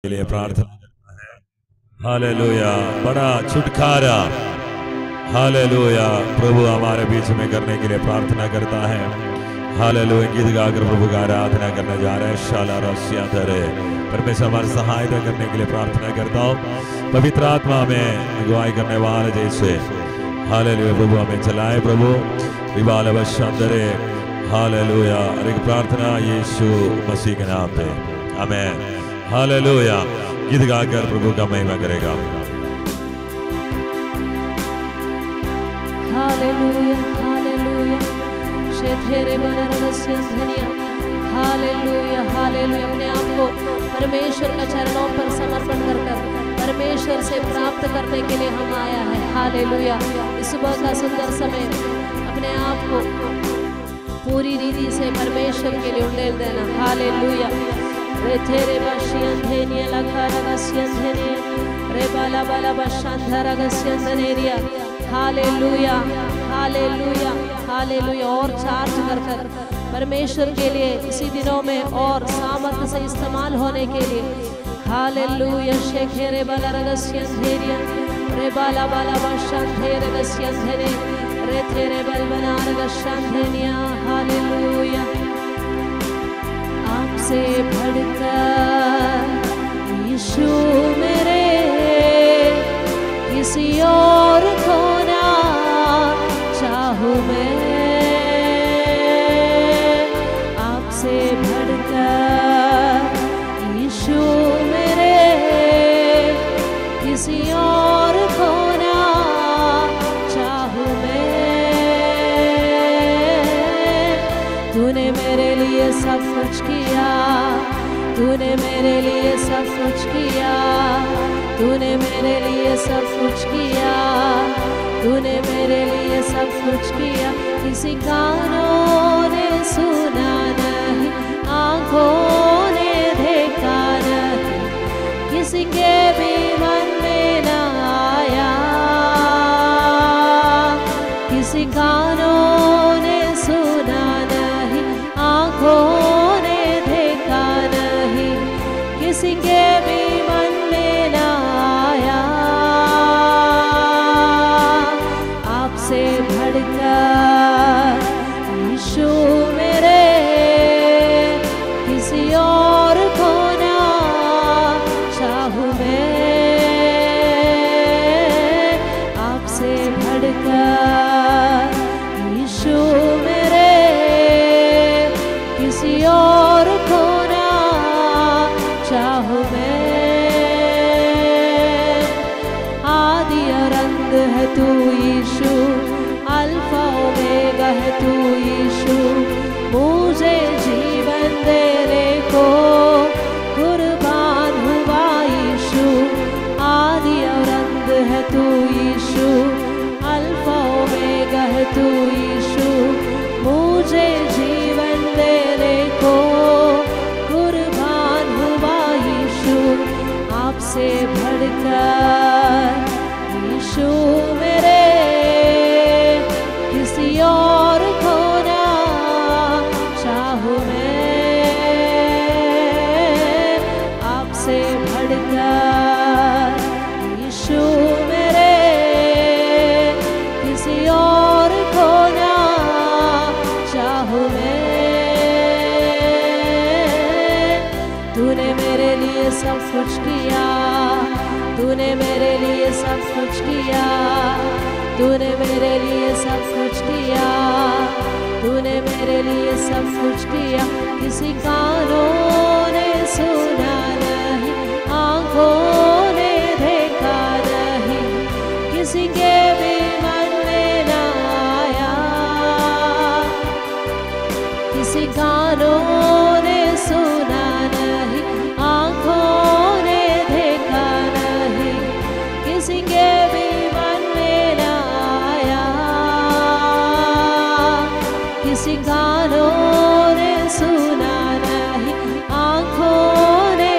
के लिए प्रार्थना करता है। हालेलुया, बड़ा छुटकारा हालेलुया प्रभु हमारे बीच में करने के लिए प्रार्थना करता है। हालेलुया, गीत गाकर प्रभु का आराधना करने जा रहे हैं। शाला रस्या धरे परमेश्वर हमारी सहायता करने के लिए प्रार्थना करता हूँ। पवित्र आत्मा में अगुवाई करने वाले जैसे हालेलुया प्रभु हमें चलाए। प्रभु विबाल बशंदरे हालेलुया। एक प्रार्थना यीशु मसीह के नाम पे आमीन। हालेलुया, गीत गाकर प्रभु का महिमा करेगा। हालेलुया हालेलुया शेठेरे बनरवस्य धनिया। हालेलुया हालेलुया, अपने आप को परमेश्वर के चरणों पर समर्पण कर परमेश्वर से प्राप्त करने के लिए हम आया है। हालेलुया, इस सुबह का सुंदर समय अपने आप को पूरी रीति से परमेश्वर के लिए उंडेल देना। हालेलुया, रे तेरे बशियंधेनिया लखा रगस्यंधेनिया रे बाला बाला बशांधा रगस्यंधनेरिया। हालेलुया हालेलुया हालेलुया, और चार्ज कर परमेश्वर के लिए इसी दिनों में और सामर्थ्य से इस्तेमाल होने के लिए। हालेलुया, शेखेरे बाला रगस्यंधेरिया रे बाला बाला बशांधे रगस्यंधने रे तेरे बलबना रगस्यंधेनिया। हालेलुया, आपसे बढ़कर यीशु मेरे किसी और को ना चाहूं मैं। आपसे बढ़कर यीशु मेरे किसी और को ना चाहूं मैं। तूने मेरे लिए सब कुछ किया, तूने मेरे लिए सब कुछ किया, तूने मेरे लिए सब कुछ किया, तूने मेरे लिए सब कुछ किया। किसी कानों ने सुना नहीं, आंखों ने देखा नहीं, किसी के भी मन में न आया। किसी कानों ने सुना नहीं, आंखों ने देखा नहीं, किसी के भी मन में न आया। आपसे बढ़कर यीशु मेरे किसी और को ना चाहूं मैं। आपसे बढ़कर यीशु मेरे किसी और को ना चाहूं मैं। आदि और अंत है तू यीशु, अल्फा ओमेगा है तू यीशु। मुझे जीवन देने को कुर्बान हुआ यीशु। आदि और अंत है तू यीशु, अल्फा ओमेगा है तू यीशु। मुझे जीवन देने को कुर्बान हुआ यीशु। आपसे बढ़कर यीशु मेरे किसी और को ना चाहूं मैं। आपसे बढ़कर यीशु मेरे किसी और को ना चाहूं मैं। तूने मेरे लिए सब कुछ किया, तूने मेरे लिए सब कुछ किया, तूने मेरे लिए सब कुछ किया, तूने मेरे लिए सब कुछ किया। किसी कानों ने सुना नहीं, आंखों ने देखा नहीं, किसी के भी मन में न आया। किसी कानों ने सुना नहीं, आंखों ने देखा नहीं, किसी के भी मन में न आया। किसी कानों ने सुना नहीं, आंखों ने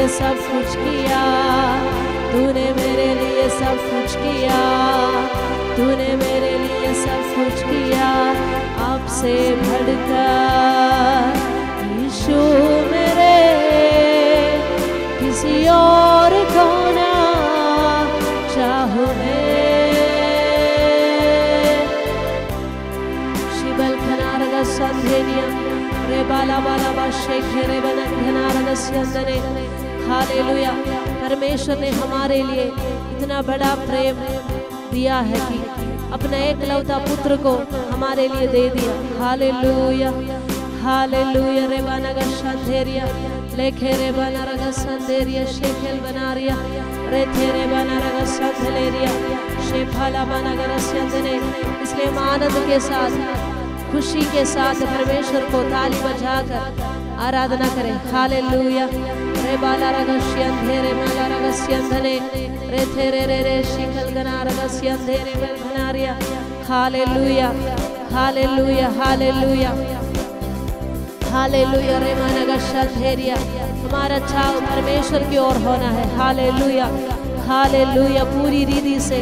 सब कुछ किया, तूने मेरे लिए सब कुछ किया, तूने मेरे लिए सब कुछ किया। आपसे बढ़कर यीशु मेरे किसी और को ना चाहूं मैं। शिबल खनारगा संधेनिया रे बाला बाला बाशे खेरे बनन खनारगा संधने। हालेलुया। परमेश्वर ने हमारे लिए इतना बड़ा प्रेम दिया है कि अपना एकलौता पुत्र को हमारे लिए दे दिया। Hallelujah hallelujah. रे बनगा संधेरिया लेखे रे बनरगा संधेरिया शेखेल बनारिया रे तेरे बनरगा संधलेरिया शेफाला बनगा संधने। इसलिए हम आनंद के साथ, खुशी के साथ परमेश्वर को ताली बजाकर आराधना करें। हालेलुया। रे बाला रगस्यंधे रे माला रगस्यंधने रे तेरे रे रे शिखल गना रगस्यंधे रे बलनारिया। Hallelujah hallelujah hallelujah hallelujah. रे मानगशंधेरिया। हमारा चाव परमेश्वर की ओर होना है। Hallelujah hallelujah. पूरी रीति से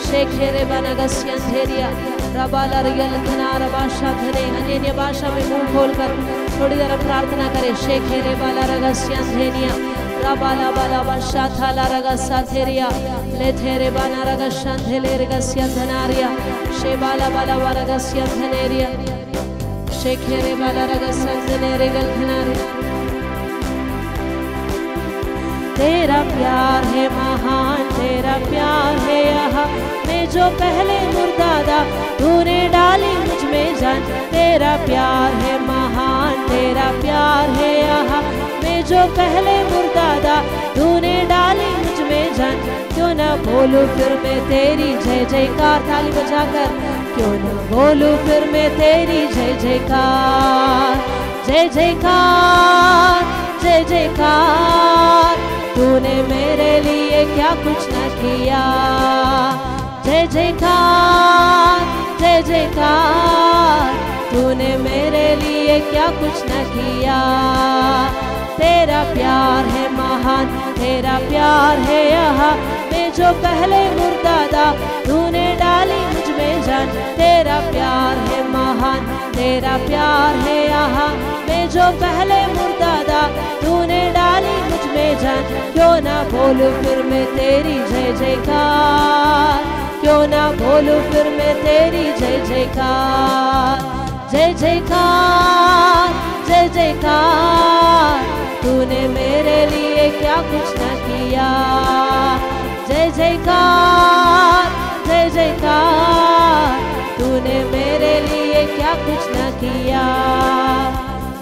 शेखेरे बनगस्यंधेरिया रबाला रियल धनार भाषा धने। अन्य भाषा में मुंह खोलकर थोड़ी देर प्रार्थना करें। शेखेरे बाला रगस्यंधेनिया रबाला बाला भाषा थाला रगस्यंधेरिया ले थेरे बाना रगस्यंधेले रगस्यंधनारिया शेबाला बाला रगस्यंधनेरिया शेखेरे बाला रगस्यंधने रियल धनारिया। तेरा प्यार है महान, तेरा प्यार है यहाँ मैं जो पहले मुर्दा था, तूने डाली मुझ में जान। तेरा प्यार है महान, तेरा प्यार है यहाँ मैं जो पहले मुर्दा था, तूने डाली मुझ में जान। क्यों ना बोलूं फिर मैं तेरी जय जयकार। ताली बजाकर क्यों ना बोलूं फिर मैं तेरी जय जयकार। जय जयकार जय जयकार। तूने मेरे लिए क्या कुछ न किया। जय जयकार जय जयकार। तूने मेरे लिए क्या कुछ न किया। तेरा प्यार है महान, तेरा प्यार है यहाँ मैं जो पहले मुर्दा था, तूने डाली मुझ में जान। तेरा प्यार है महान, तेरा प्यार है यहाँ मैं जो पहले मुर्दा था, तूने डाली मुझ में जान। क्यों ना बोलूं फिर मैं तेरी जय जयकार। क्यों ना बोलूं फिर मैं तेरी जय जयकार। जय जयकार जय जयकार। तूने मेरे लिए क्या कुछ न किया। जय जयकार जय जयकार। तूने मेरे लिए क्या कुछ न किया।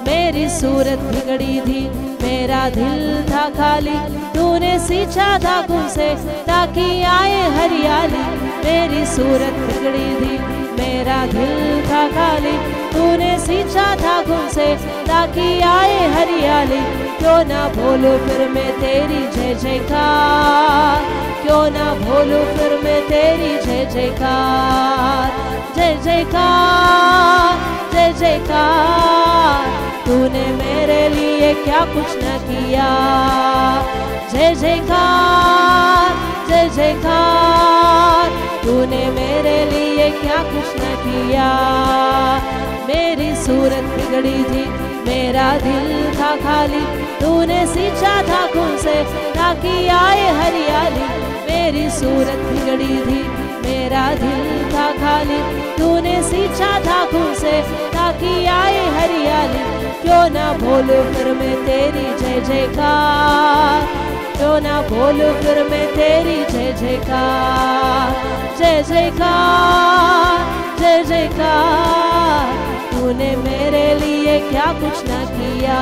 मेरी सूरत बिगड़ी थी, मेरा दिल था खाली, तूने सींचा था खून से ताकि आए हरियाली। मेरी सूरत बिगड़ी थी, मेरा दिल था खाली, तूने सींचा था खून से ताकि आए हरियाली। क्यों ना बोलूं फिर मैं तेरी जय जयकार। क्यों ना बोलूं फिर मैं तेरी जय जयकार। जय जयकार जय जयकार। तूने मेरे लिए क्या कुछ न किया। जय जयकार जय जयकार। तूने मेरे लिए क्या कुछ न किया। मेरी सूरत बिगड़ी थी, मेरा दिल था खाली, तूने सींचा था खून से ताकि आए हरियाली। मेरी सूरत बिगड़ी थी, मेरा दिल था खाली, तूने सींचा था खून से ताकि आए हरियाली। क्यों ना बोलूं फिर मैं तेरी जय जयकार। क्यों ना बोलूं फिर मैं तेरी जय जयकार। जय जयकार जय जयकार। तूने मेरे लिए क्या कुछ न किया।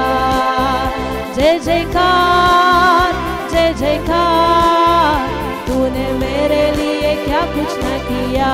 जय जयकार जय जयकार। तूने मेरे लिए क्या कुछ न किया।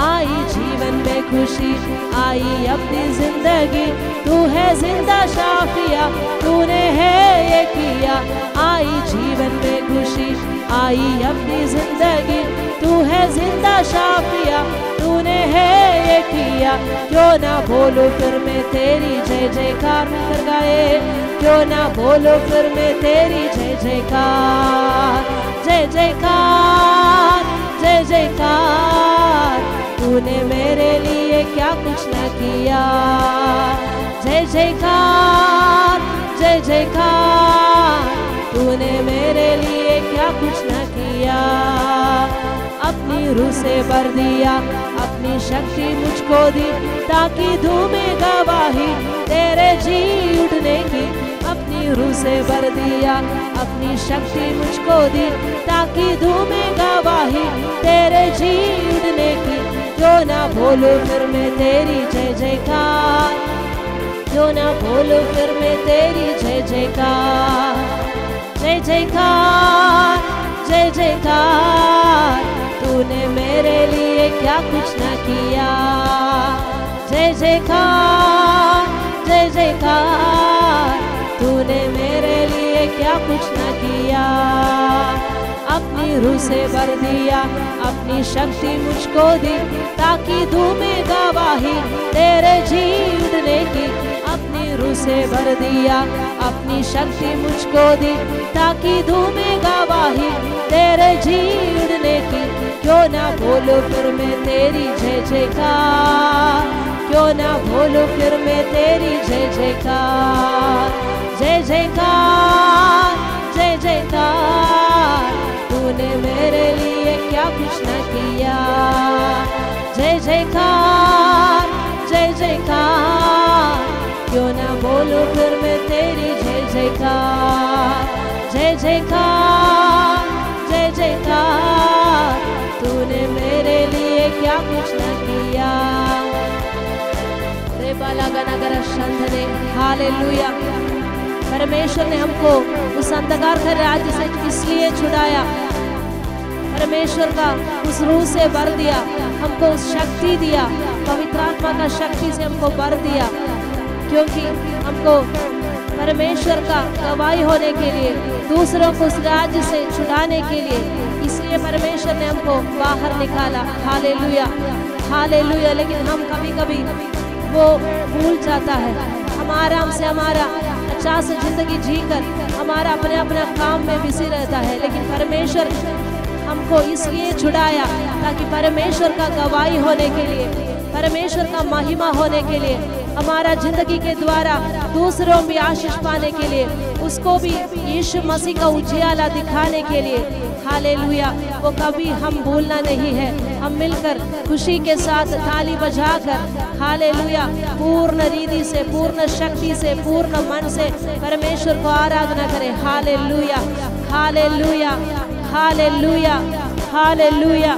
आई जीवन में खुशी, आई अपनी जिंदगी, तू है जिंदा शाफिया, तूने है ये किया। आई जीवन में खुशी, आई अपनी जिंदगी, तू है जिंदा शाफिया, तूने है ये किया। क्यों ना बोलो फिर मैं तेरी जय जयकार कर गाए, क्यों ना बोलो फिर मैं तेरी जय जयकार, जय जयकार, जय जयकार। तूने मेरे लिए क्या कुछ न किया, जय जयकार, जय जयकार। तूने मेरे लिए क्या कुछ न किया। अपनी रूह से भर दिया, अपनी शक्ति मुझको दी, ताकि दूं मैं गवाही तेरे जी उठने की। अपनी रूह से भर दिया, अपनी शक्ति मुझको दी, ताकि दूं मैं गवाही तेरे जी उठने की। क्यों ना बोलो फिर मैं तेरी जय जयकार, क्यों ना बोलो फिर मैं तेरी जय जयकार, जय जयकार, जय जयकार। तूने मेरे लिए क्या कुछ न किया, जय जयकार, जय जयकार। तूने मेरे लिए क्या कुछ न किया। अपनी रूह से भर दिया, अपनी शक्ति मुझको दी, ताकि दूं मैं गवाही तेरे जी उठने की। अपनी रूह से भर दिया, अपनी शक्ति मुझको दी, ताकि दूं मैं गवाही तेरे जी उठने की। क्यों ना बोलो फिर मैं तेरी जय जयकार, क्यों ना बोलो फिर मैं तेरी जय जयकार, जय जयकार, जय जयकार। तूने मेरे लिए क्या कुछ न किया, जय जयकार, जय जयकार। क्यों ना बोलो फिर मैं तेरी जय जयकार, जय जयकार, जय जयकार। तूने मेरे लिए क्या कुछ न किया। रे बाला गनगर शंधने, हालेलुया। परमेश्वर ने हमको उस अंधकार के राज्य से इसलिए छुड़ाया, परमेश्वर का उस रूह से भर दिया, हमको उस शक्ति दिया, पवित्र आत्मा का शक्ति से हमको भर दिया। क्योंकि हमको परमेश्वर का गवाही होने के लिए, दूसरों को उस राज्य से छुड़ाने के लिए, इसलिए परमेश्वर ने हमको बाहर निकाला। Hallelujah, hallelujah. लेकिन हम कभी कभी वो भूल जाता है, हम आराम से हमारा 50 जिंदगी जीकर हमारा अपने अपना काम में बिजी रहता है। लेकिन परमेश्वर हमको इसलिए छुड़ाया ताकि परमेश्वर का गवाही होने के लिए, परमेश्वर का महिमा होने के लिए, हमारा जिंदगी के द्वारा दूसरों भी आशीष पाने के लिए, उसको भी यीशु मसीह का उजियाला दिखाने के लिए। हालेलुया। वो कभी हम भूलना नहीं है। हम मिलकर खुशी के साथ ताली बजाकर हालेलुया पूर्ण रीति से, पूर्ण शक्ति से, पूर्ण मन से परमेश्वर को आराधना करें। Hallelujah, hallelujah, hallelujah, hallelujah.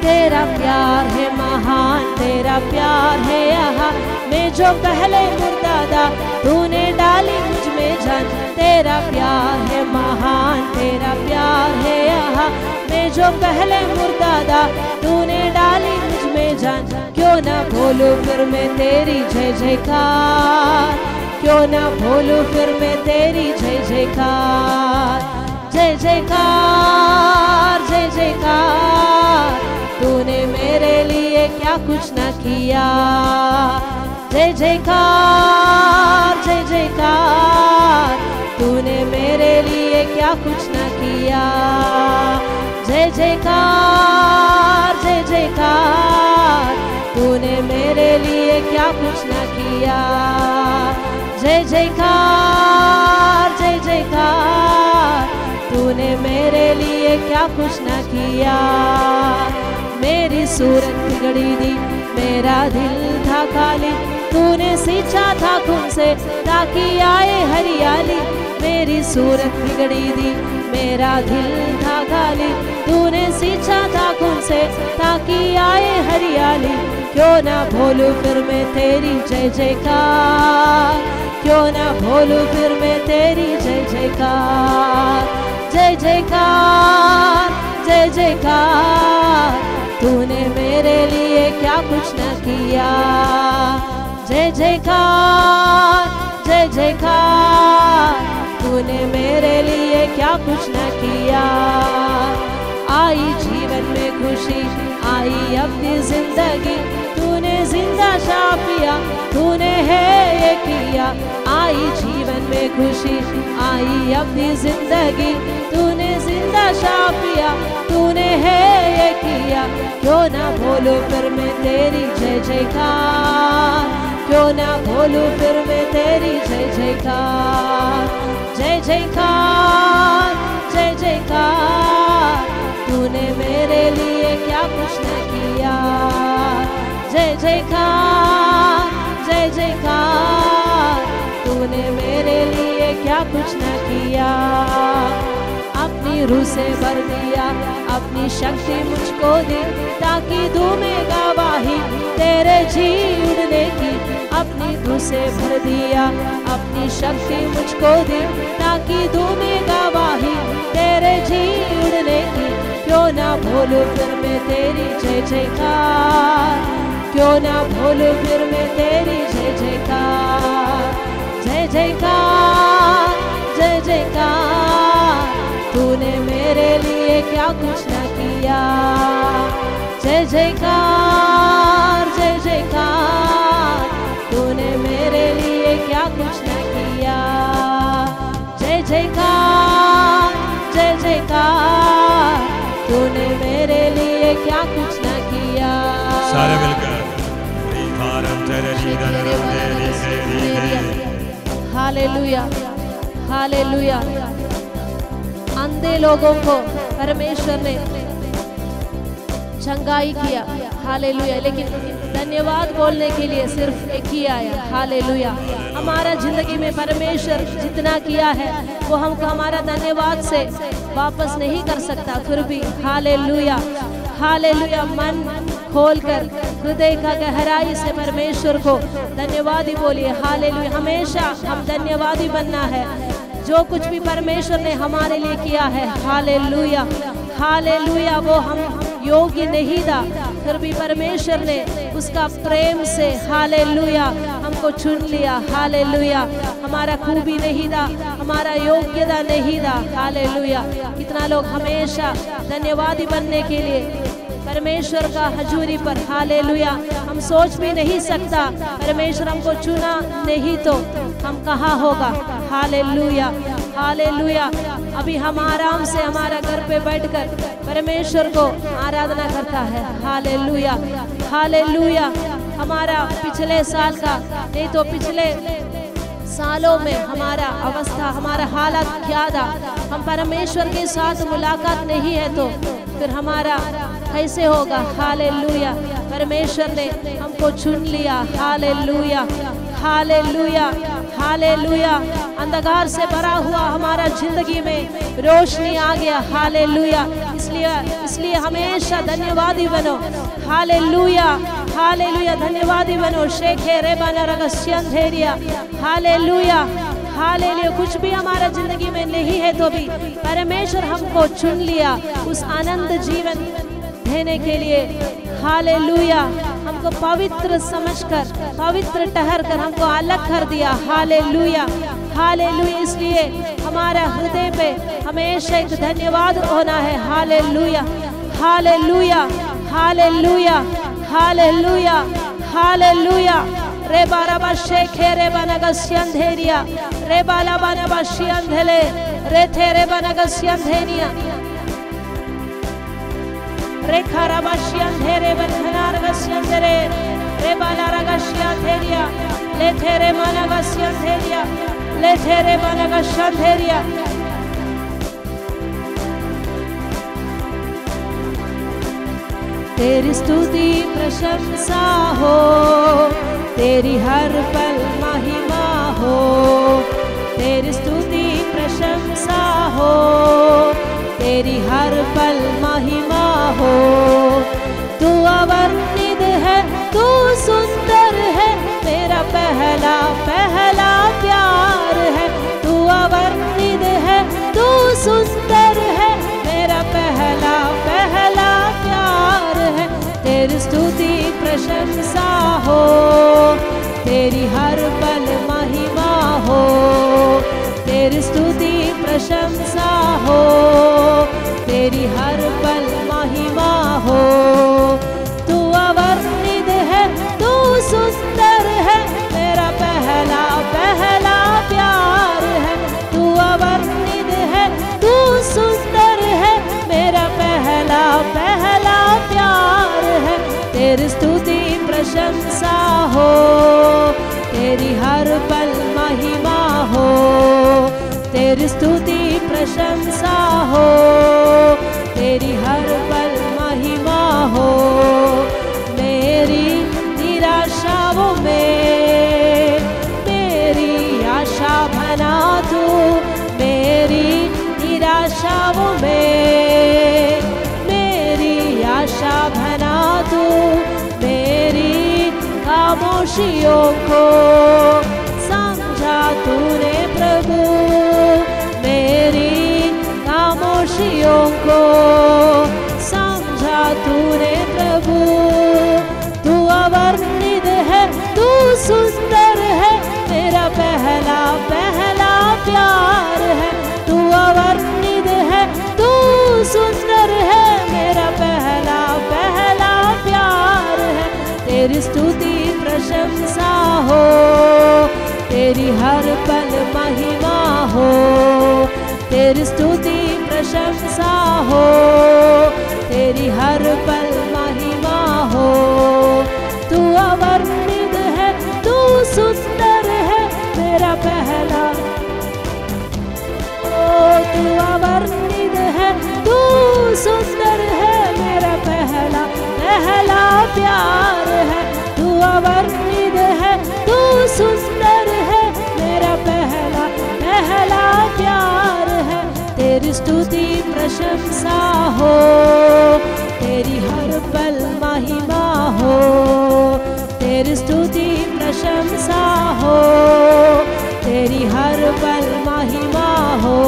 तेरा प्यार है महान, तेरा प्यार है यहाँ, मैं जो पहले मुर्दा था तूने डाली मुझ में जान। तेरा प्यार है महान, तेरा प्यार है यहाँ, मैं जो पहले मुर्दा था तूने डाली मुझ में जान। क्यों ना बोलूं फिर मैं तेरी जय जयकार, क्यों ना बोलूं फिर मैं तेरी जय जयकार, जय जयकार, जय जयकार। तूने मेरे लिए क्या कुछ न किया। जय जयकार, जय जयकार। तूने मेरे लिए क्या कुछ न किया। जय जयकार, जय जयकार। तूने मेरे लिए क्या कुछ न किया। जय जयकार, जय जयकार। तूने मेरे लिए क्या कुछ न किया। मेरी सूरत बिगड़ी दी, मेरा दिल था खाली, तूने सींचा था खून से ताकि आए हरियाली। मेरी सूरत बिगड़ी दी, मेरा दिल था खाली, तूने सींचा था खून से ताकि आए हरियाली। क्यों ना बोलूं फिर मैं तेरी जय जयकार, क्यों ना बोलूं फिर मैं तेरी जय जयकार, जय जयकार, जय जयकार। तूने मेरे लिए क्या कुछ न किया। जय जयकार, जय जयकार। तूने मेरे लिए क्या कुछ न किया। आई जीवन में खुशी, आई अपनी जिंदगी, तूने जिंदा छापिया, तूने है ये किया। आई जीवन में खुशी, आई अपनी जिंदगी, तूने जिंदा छापिया, तूने है ये किया। क्यों ना बोलूं फिर मैं तेरी जय जयकार, क्यों ना बोलूं फिर मैं तेरी जय जयकार। जय जयकार, जय जयकार, तूने मेरे लिए क्या कुछ न किया। जय जयकार, जय जयकार, तूने मेरे लिए क्या कुछ न किया। अपनी रूह से भर दिया, अपनी शक्ति मुझको दी, ताकि दूं मैं गवाही तेरे जी उड़ने की। अपनी रूह से भर दिया, अपनी शक्ति मुझको दी, ताकि दूं मैं गवाही तेरे जी उड़ने की। क्यों ना भूलूं फिर मैं तेरी जय जयकार, क्यों ना भूलूं फिर मैं तेरी जय जयकार। जय जयकार, जय जयकार, तूने मेरे लिए क्या कुछ न किया। जय जयकार, जय जयकार, तूने मेरे लिए क्या कुछ न किया। जय जयकार, जय जयकार, तूने मेरे लिए क्या कुछ न किया। सारे मिलकर हालेलुया, हालेलुया। अंधे लोगों को परमेश्वर ने चंगाई किया, हालेलुया। लेकिन धन्यवाद बोलने के लिए सिर्फ एक ही आया, हालेलुया। हमारा जिंदगी में परमेश्वर जितना किया है वो हमको हमारा धन्यवाद से वापस नहीं कर सकता, फिर भी हालेलुया, हालेलुया। मन खोलकर हृदय का गहराई से परमेश्वर को धन्यवादी बोलिए, हालेलुया। हमेशा हम धन्यवादी बनना है जो कुछ भी परमेश्वर ने हमारे लिए किया है, हालेलुया, हालेलुया। वो हम योग्य नहीं था, फिर भी परमेश्वर ने उसका प्रेम से, हालेलुया, हमको चुन लिया, हालेलुया। हमारा खूबी नहीं था, हमारा योग्यता नहीं था, हालेलुया। कितना लोग हमेशा धन्यवादी बनने के लिए परमेश्वर का हजूरी पर, हालेलुया। हम सोच भी नहीं सकता, परमेश्वर हमको चुना नहीं तो हम कहाँ होगा, हालेलुया, हालेलुया। अभी हम आराम से हमारा घर पे बैठकर परमेश्वर को आराधना करता है, हालेलुया, हालेलुया। हमारा पिछले साल का नहीं तो पिछले सालों में हमारा अवस्था, हमारा हालत क्या था, हम परमेश्वर के साथ मुलाकात नहीं है तो फिर हमारा कैसे होगा, हालेलुया। परमेश्वर ने हमको चुन लिया, हालेलुया, हालेलुया, हालेलुया। अंधकार से भरा हुआ हमारा जिंदगी में रोशनी आ गया, हालेलुया। इसलिए हमेशा धन्यवादी बनो, हालेलुया, हालेलुया। धन्यवादी बनो, शेखे रेबाना रगस्यंधेरिया, हालेलुया, हालेलुया। कुछ भी हमारा जिंदगी में नहीं है तो भी परमेश्वर हमको चुन लिया उस आनंद जीवन देने के लिए, हालेलुया। हमको पवित्र समझकर, पवित्र ठहरकर हमको अलग कर दिया, हालेलुया, हालेलुया। इसलिए हमारा हृदय पे हमेशा एक धन्यवाद होना है, hallelujah, hallelujah, hallelujah, hallelujah, hallelujah. रे बाराबा शेखे रे बनगस्यंधेरिया, रे बाला बनबश्यंधले, रे थे रे बनगस्यंधेनिया, रे खराबश्यंधेरे बनखनारगस्यंधरे, रे बाला रगस्यंधेरिया, ले थे रे मनगस्यंधेरिया, ले थे रे मनगस्यंधेरिया। तेरी स्तुति प्रशंसा हो, तेरी हर पल महिमा हो, तेरी स्तुति प्रशंसा हो, तेरी हर पल महिमा हो। तू अवर्णित है, तू सुंदर है, मेरा पहला पहला प्यार है। तू अवर्णित है, तू सुंदर है, मेरा पहला पहला प्यार है। तेरी स्तुति प्रशंसा हो, तेरी हर पल महिमा हो, तेरी स्तुति प्रशंसा हो, तेरी हर पल महिमा हो। तू अवर्णित है, तू सुंदर है, मेरा पहला पहला प्यार है। तू अवर्णित है, तू सुंदर है, मेरा पहला पहला प्यार है। तेरी स्तुति प्रशंसा हो, तेरी हर पल महिमा हो, तेरी स्तुति प्रशंसा हो, तेरी हर पल महिमा हो। मेरी निराशाओं में मेरी आशा बना तू, मेरी निराशाओं में मेरी आशा बना तू। मेरी खामोशियों को समझा तूने प्रभु, मेरी खामोशियों को समझा तूने प्रभु। तू अवर्णित है, तू सुंदर है, मेरा पहला पहला प्यार है। तू अवर्णित है, तू सुंदर है, मेरा पहला पहला प्यार है। तेरी स्तुति प्रशंसा हो, तेरी हर पल महिमा हो, तेरी स्तुति प्रशंसा हो, तेरी हर पल महिमा हो। तू अवर्णित है, तू सुंदर है, मेरा पहला तू अवर्णित है, तू सुंदर है, मेरा पहला पहला प्यार है। तू अवर्णित है, तू सुंदर है, मेरा पहला पहला प्यार है। तेरी स्तुति प्रशंसा हो, तेरी हर पल महिमा हो, तेरी स्तुति प्रशंसा हो, तेरी हर पल महिमा हो।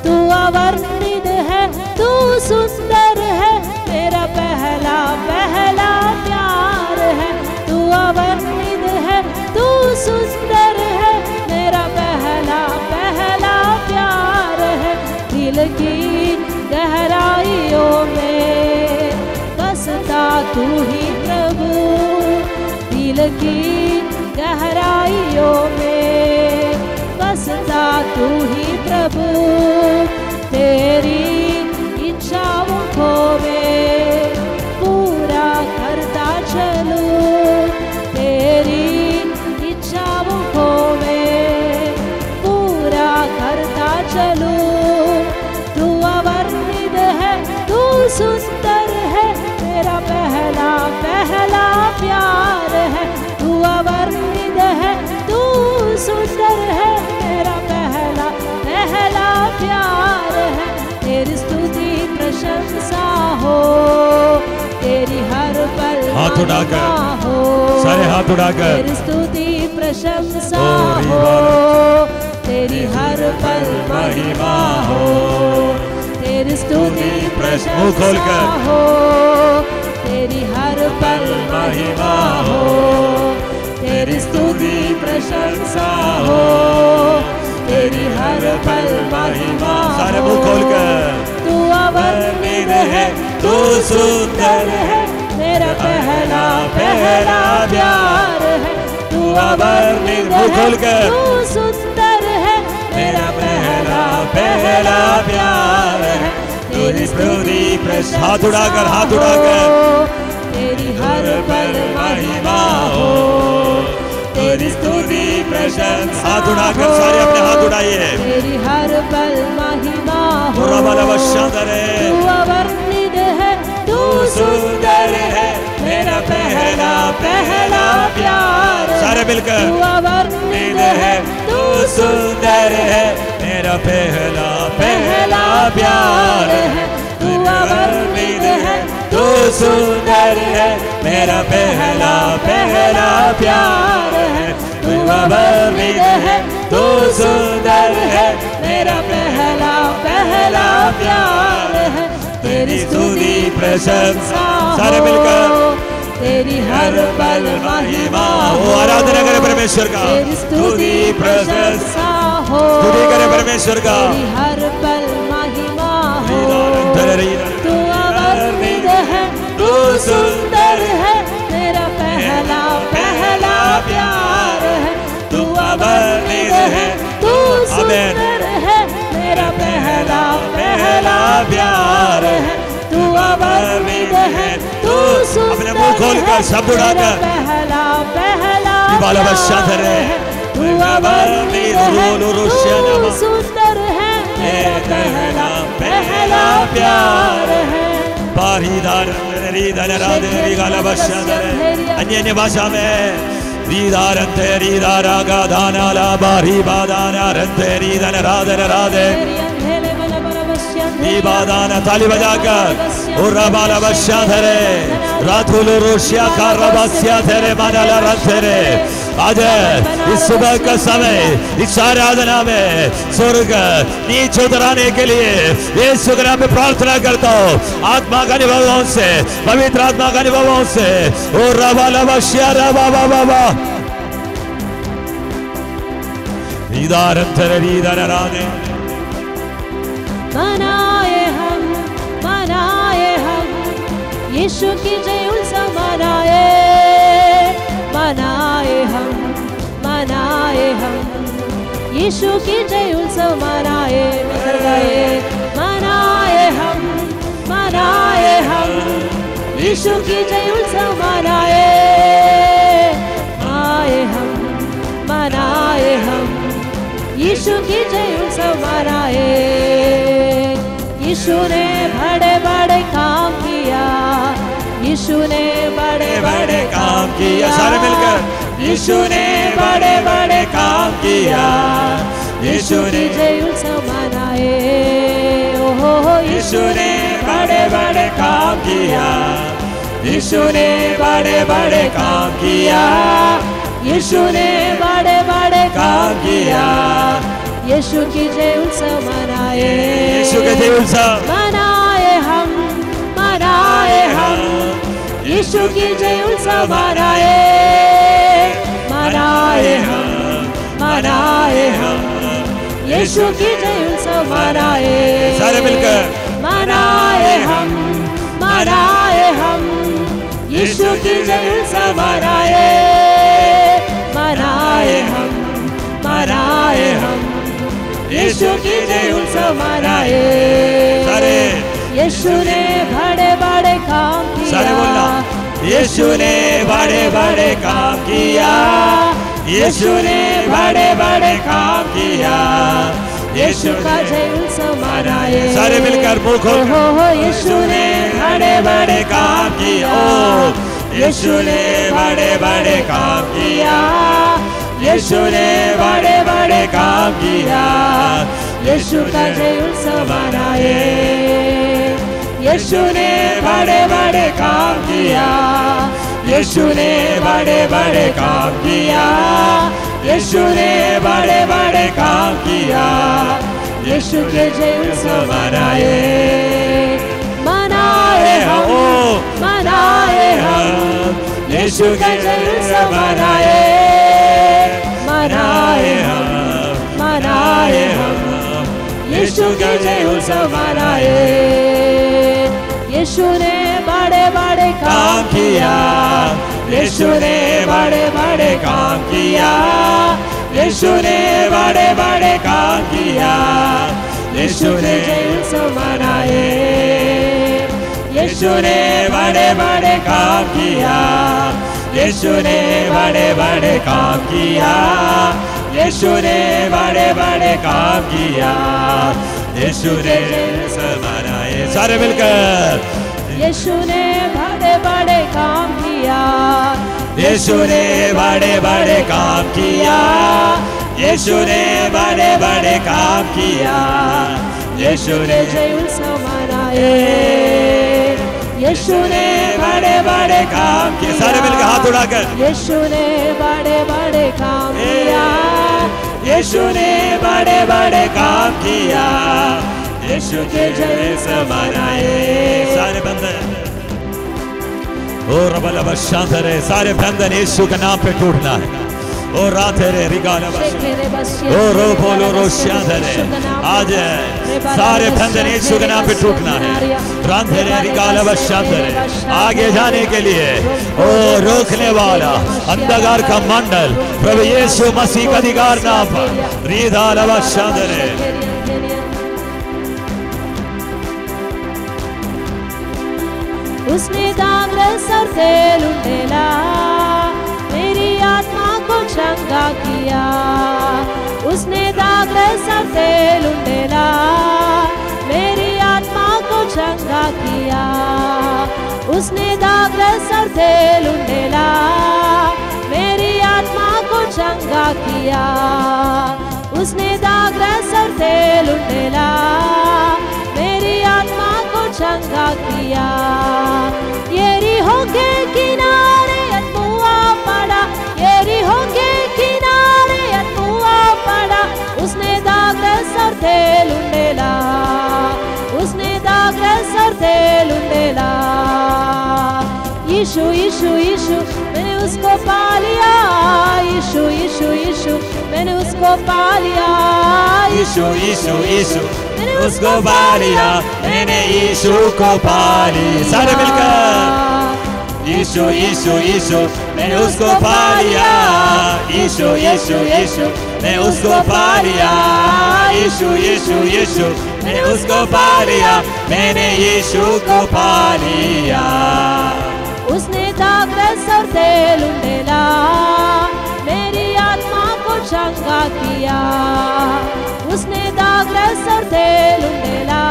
तू अवर्णित है, तू सुंदर है, मेरा पहला पहला प्यार है। तू अवर्णित है, तू सुंदर है, मेरा पहला पहला प्यार है। दिल की गहराइयों में बसता तू ही प्रभु, दिल की गहराइयों में बसता तू ही प्रभु। तेरी इच्छाओं को मैं पूरा करता चलूं, तेरी इच्छाओं को मैं पूरा करता चलूं। तू अवर्णित है, तू सुंदर है, मेरा पहला पहला प्यार है। तू अवर्णित है, तू सुंदर है, मेरा पहला पहला प्यार है। तेरी स्तुति प्रशंसा हो, तेरी हर पल हाथ उठाकर, हो, सारे हाथ उठाकर, तेरी स्तुति प्रशंसा हो, तेरी हर पल महिमा हो, तेरी स्तुति प्रशंसा हो, तेरी हर पल महिमा हो, तेरी स्तुति प्रशंसा हो, तेरी हर पल महिमा। सारे मुंह खोलकर। तू अवर्णित है, तू सुंदर है, मेरा पहला पहला प्यार है। तू अवर्णित है, तू सुंदर है, मेरा पहला पहला प्यार है। तेरी स्तुति प्रशंसा, हाथ उठाकर, हाथ उठाकर, तेरी हर पल महिमा हो, तेरी स्तुति प्रशंसा। हाथ उठाकर सारे अपने हाथ उठाइए। तेरी हर पल महिमा हो। तू अवर्णित है, तू सुंदर है, मेरा पहला पहला प्यार। सारे मिलकर। तू अवर्णित है, तू सुंदर है, मेरा पहला पहला प्यार है। तू अवर्णित है, तू सुंदर है, मेरा पहला पहला प्यार है। तू अवर्णित है, तू सुंदर है, मेरा पहला पहला प्यार है। तेरी स्तुति प्रशंसा सारे मिलकर। तेरी हर पल महिमा हो। आराधना करें परमेश्वर का। तेरी स्तुति प्रशंसा हो, हो, स्तुति करें परमेश्वर का। तेरी हर पल महिमा हो। तू अवर्णित है, तू सुंदर है, मेरा पहला पहला प्यार है। तू अवर्णित है, तू सुंदर है, मेरा पहला पहला प्यार है। तू अवर्णित है, तू अपने मुंह खोलकर शब्द उड़ाकर पहला पहला बाला बच्चा धरे। तू अवर्णित है, तू सुंदर है, मेरा पहला पहला प्यार है। बारीदार रीदार राधे गाला बच्चा धरे। अन्य भाषा में रीदार अंते रीदारा का दाना ला बारी बादाना रंते रीदन राधे राधे बादाना ताली बजाकर और बाला बच्चा धरे राधुलो रोशिया का रबासिया धरे मानाला रंतेरे। आज इस सुबह का समय इस आराधना में स्वर्ग नीचे उतराने के लिए यीशु के नाम में प्रार्थना करता हूँ। आत्मा का अनुभवों से, पवित्र आत्मा का अनुभवों से और रबाला बच्चा रबा बाबा रीदार अंतरे रीदार राधे। मनाए हम यीशु की जय उत्सव मनाए। मनाए हम यीशु की जय उत्सव मनाए। मनाए हम यीशु की जय उत्सव मनाए। मनाए हम यीशु की जय उत्सव मनाए। यीशु ने बड़े बड़े काम किया, यीशु ने बड़े बड़े काम किया। सारे मिलकर यीशु ने बड़े बड़े काम किया। यीशु ने जय उत्सव मनाए। ओहो यीशु ने बड़े बड़े काम किया। यीशु ने बड़े बड़े काम किया। यीशु ने बड़े बड़े काम किया। यीशु की जय उत्सव मनाए। यीशु के जय उत्सव मनाए हम यीशु की जय उत्सव मनाए। मनाए हम यीशु की जय उत्सव मनाए। सारे मिलकर मनाए हम यीशु की जय उत्सव मनाए। मनाए हम यीशु की जय उत्सव मनाए। सारे यीशु ने बड़े बड़े काम किया। सारे बोलना यीशु ने बड़े बड़े काम किया। यीशु ने बड़े बड़े काम किया। यीशु का जय उत्सव मनाए। सारे मिलकर मुंह खोल हो यीशु ने बड़े बड़े काम किया। यीशु ने बड़े बड़े काम किया। यीशु ने बड़े बड़े काम किया। यीशु का जय उत्सव मनाए। यीशु ने बड़े बड़े काम किया। यीशु ने बड़े बड़े काम किया। यीशु ने बड़े बड़े काम किया। यीशु के जय उत्सव मनाए। मनाए हम यीशु के जय उत्सव मनाए। मनाए हम यीशु के जय उत्सव मनाए। यीशु ने बड़े बड़े काम किया। यीशु ने बड़े बड़े काम किया। यीशु ने बड़े बड़े काम किया। यीशु ने जय उत्सव मनाए। यीशु ने बड़े बड़े काम किया। यीशु ने बड़े बड़े काम किया। यीशु ने बड़े बड़े काम किया। यीशु ने मनाए। सारे मिलकर यीशु ने बड़े बड़े काम किया। यीशु ने बड़े बड़े काम किया। यीशु ने बड़े बड़े काम किया। यीशु ने जय उत्सव मनाए। यीशु ने बड़े बड़े काम किया। सारे मिलकर हाथ उड़ाकर यीशु ने बड़े बड़े काम किया। यीशु ने बड़े बड़े काम किया। यीशु के जय उत्सव मनाए। सारे बंधन और रबल शांत रहे। सारे बंधन यीशु के नाम पे टूटना है। ओ राधे रे रिगाला ओ रो बोलो रो श्याधरे। आज सारे बंधन यीशु के नाम पे टूटना है। राधे रे रिगाला श्याधरे। आगे जाने के लिए ओ रोकने वाला अंधकार का मंडल प्रभु यीशु मसीह का अधिकार नाम पर रिगाला श्याधरे। उसने दाग्रसर से लुटेला मेरी आत्मा को चंगा किया। उसने दाग्रसर से लुटेला मेरी आत्मा को चंगा किया। उसने दाग्रसर से लुटेला मेरी आत्मा को चंगा किया। उसने दाग्रसर से लुटेला मेरी आत्मा को चंगा किया। यरीहो के किनारे अतुआ पड़ा, यरीहो के किनारे अतुआ पड़ा। उसने दाग्रसर से लुटेला, उसने दाग्रसर से लुटेला। यीशु यीशु यीशु मैंने उसको पा लिया। यीशु यीशु यीशु मैंने उसको पा लिया। यीशु यीशु यीशु मैंने उसको पा लिया। मैंने यीशु को पा ली। सारे मिलकर यीशु यीशु यीशु मैंने उसको पा लिया। यीशु यीशु यीशु मैं उसको पा लिया। यीशु यीशु यीशु मैं उसको पा लिया। मैंने यीशु को पा लिया। उसने दाग्रसर से लुटेला मेरी आत्मा को चंगा किया। उसने दाग्रसर से लुटेला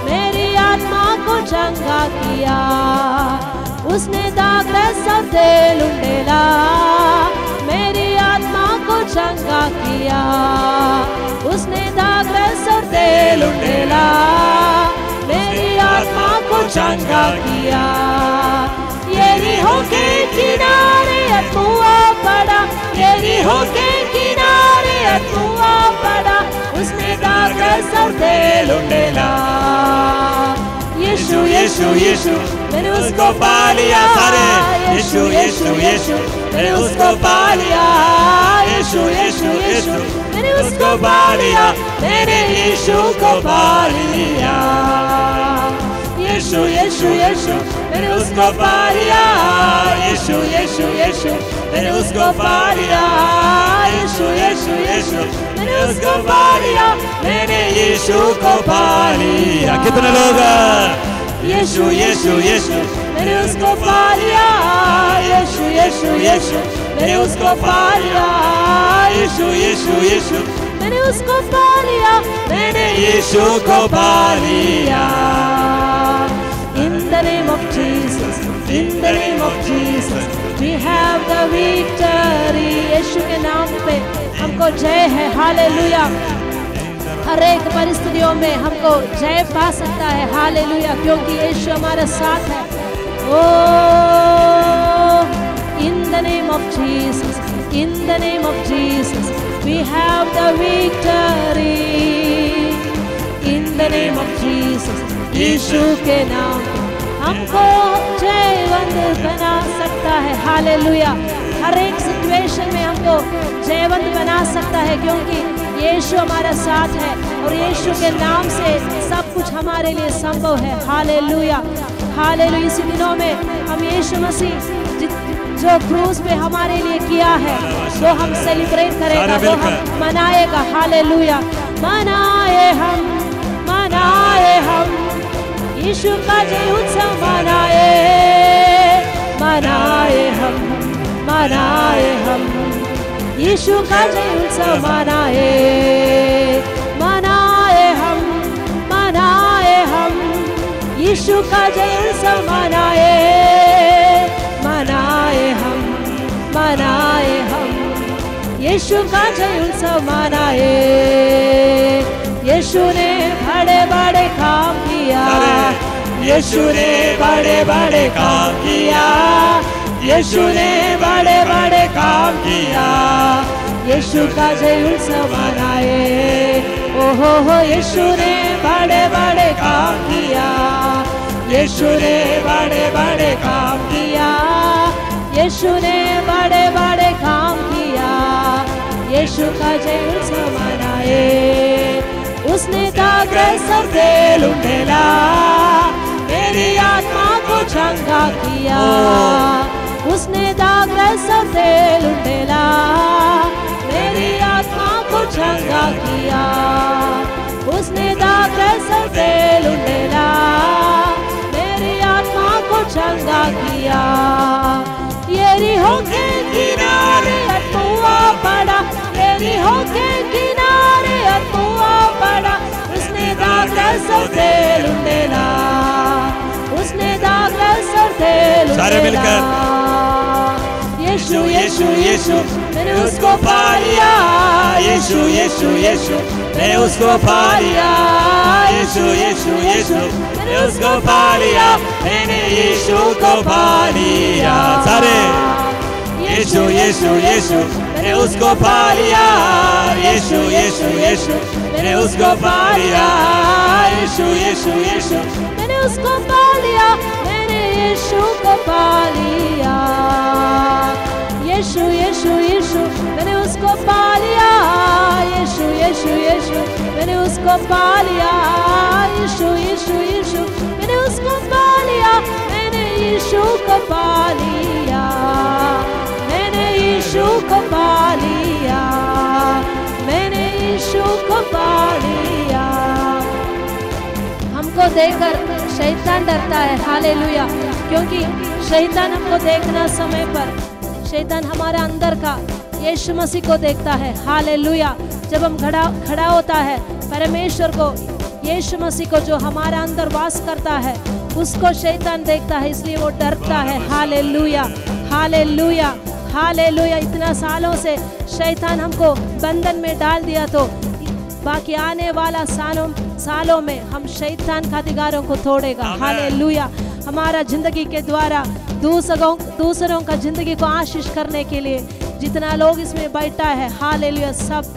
मेरी आत्मा को चंगा किया। उसने दाग्रसर से लुटेला मेरी आत्मा को चंगा किया। उसने दाग्रसर से लुटेला मेरी आत्मा को चंगा किया। यरीहो के किनारे अतुआ पड़ा, यरीहो के किनारे अतुआ पड़ा। उसने दाग्रसर से लुटेला। यीशु यीशु यीशु मैंने उसको पा लिया। सारे यीशु यीशु यीशु मैंने उसको पा लिया। यीशु यीशु यीशु मैंने उसको पा लिया। मैंने यीशु को पा लिया। यीशु यीशु यीशु मैंने उसको पा लिया। यीशु यीशु यीशु मैंने उसको पा लिया। यीशु यीशु यीशु मैंने उसको पा लिया। मैंने यीशु को पा लिया। कितने लोग यीशु यीशु यीशु मैंने उसको पा लिया। यीशु यीशु यीशु मैंने उसको पा लिया। यीशु यीशु यीशु मैंने उसको पा लिया। मैंने यीशु को पा लिया। In the name of Jesus, in the name of Jesus, we have the victory. यीशु के नाम पे हमको जय है। हालेलुया। हर एक परिस्थितियों में हमको जय पा सकता है। हालेलुया, क्योंकि यीशु हमारे साथ है। In the name of Jesus, in the name of Jesus, we have the victory. In the name of Jesus, यीशु के नाम हमको जयवंत बना सकता है। हालेलुया। हर एक सिचुएशन में हमको जयवंत बना सकता है, क्योंकि यीशु हमारा साथ है और यीशु के नाम से सब कुछ हमारे लिए संभव है। Hallelujah, hallelujah. इसी दिनों में हम यीशु मसीह जो क्रूस पे हमारे लिए किया है वो हम सेलिब्रेट करेगा, वो हम मनाएगा। हालेलुया। मनाए हम यीशु का जय उत्सव मनाए, मनाए हम यीशु का जय उत्सव मनाए, मनाए हम यीशु का जय उत्सव मनाए, मनाए हम यीशु का जय उत्सव मनाए। यीशु ने बड़े बड़े काम किया, यीशु ने बड़े बड़े काम किया, यीशु ने बड़े बड़े काम किया। यीशु का जय उत्सव मनाए। ओहो हो, यीशु ने बड़े बड़े काम किया, यीशु ने बड़े बड़े काम किया, यीशु ने बड़े बड़े काम किया। यीशु का जय उत्सव मनाए उसने दाग्रस्त से लुटेला मेरी आत्मा को चंगा किया उसने दाग्रस्त से लुटेला मेरी आत्मा को चंगा किया उसने दाग्रस्त से लुटेला मेरी आत्मा को चंगा किया यरीहो के किनारे अटुआ पड़ा यरीहो के किनारे अटुआ पड़ा उसने दाग्रस्त से लुटेला उसने दाग्रस्त से लुटेला सारे मिलकर यीशु यीशु यीशु मैंने उसको पा लिया यीशु यीशु यीशु मैंने उसको पा लिया यीशु यीशु यीशु मैंने उसको पा लिया मैंने यीशु को पा लिया सारे यीशु यीशु यीशु मैंने उसको पा लिया यीशु यीशु यीशु मैंने उसको पा लिया यीशु यीशु यीशु मैंने उसको पा लिया मैंने यीशु को पा लिया यीशु यीशु यीशु मैंने उसको पा लिया यीशु यीशु यीशु मैंने उसको पा लिया यीशु यीशु यीशु मैंने उसको पा लिया मैंने यीशु को पा लिया मैंने यीशु को पा लिया मैंने यीशु को पा लिया हमको देखकर शैतान डरता है हालेलुया क्योंकि शैतान हमको देखना समय पर शैतान हमारे अंदर का यीशु मसीह को देखता है हालेलुया जब हम खड़ा होता है परमेश्वर को यीशु मसीह को जो हमारे अंदर वास करता है उसको शैतान देखता है इसलिए वो डरता है हालेलुया हालेलुया हालेलुया इतना सालों से शैतान हमको बंधन में डाल दिया तो बाकी आने वाला सालों में हम शैतान का अधिकारों को तोड़ेगा हालेलुया हमारा जिंदगी के द्वारा दूसरों का जिंदगी को आशीष करने के लिए जितना लोग इसमें बैठा है हालेलुया सब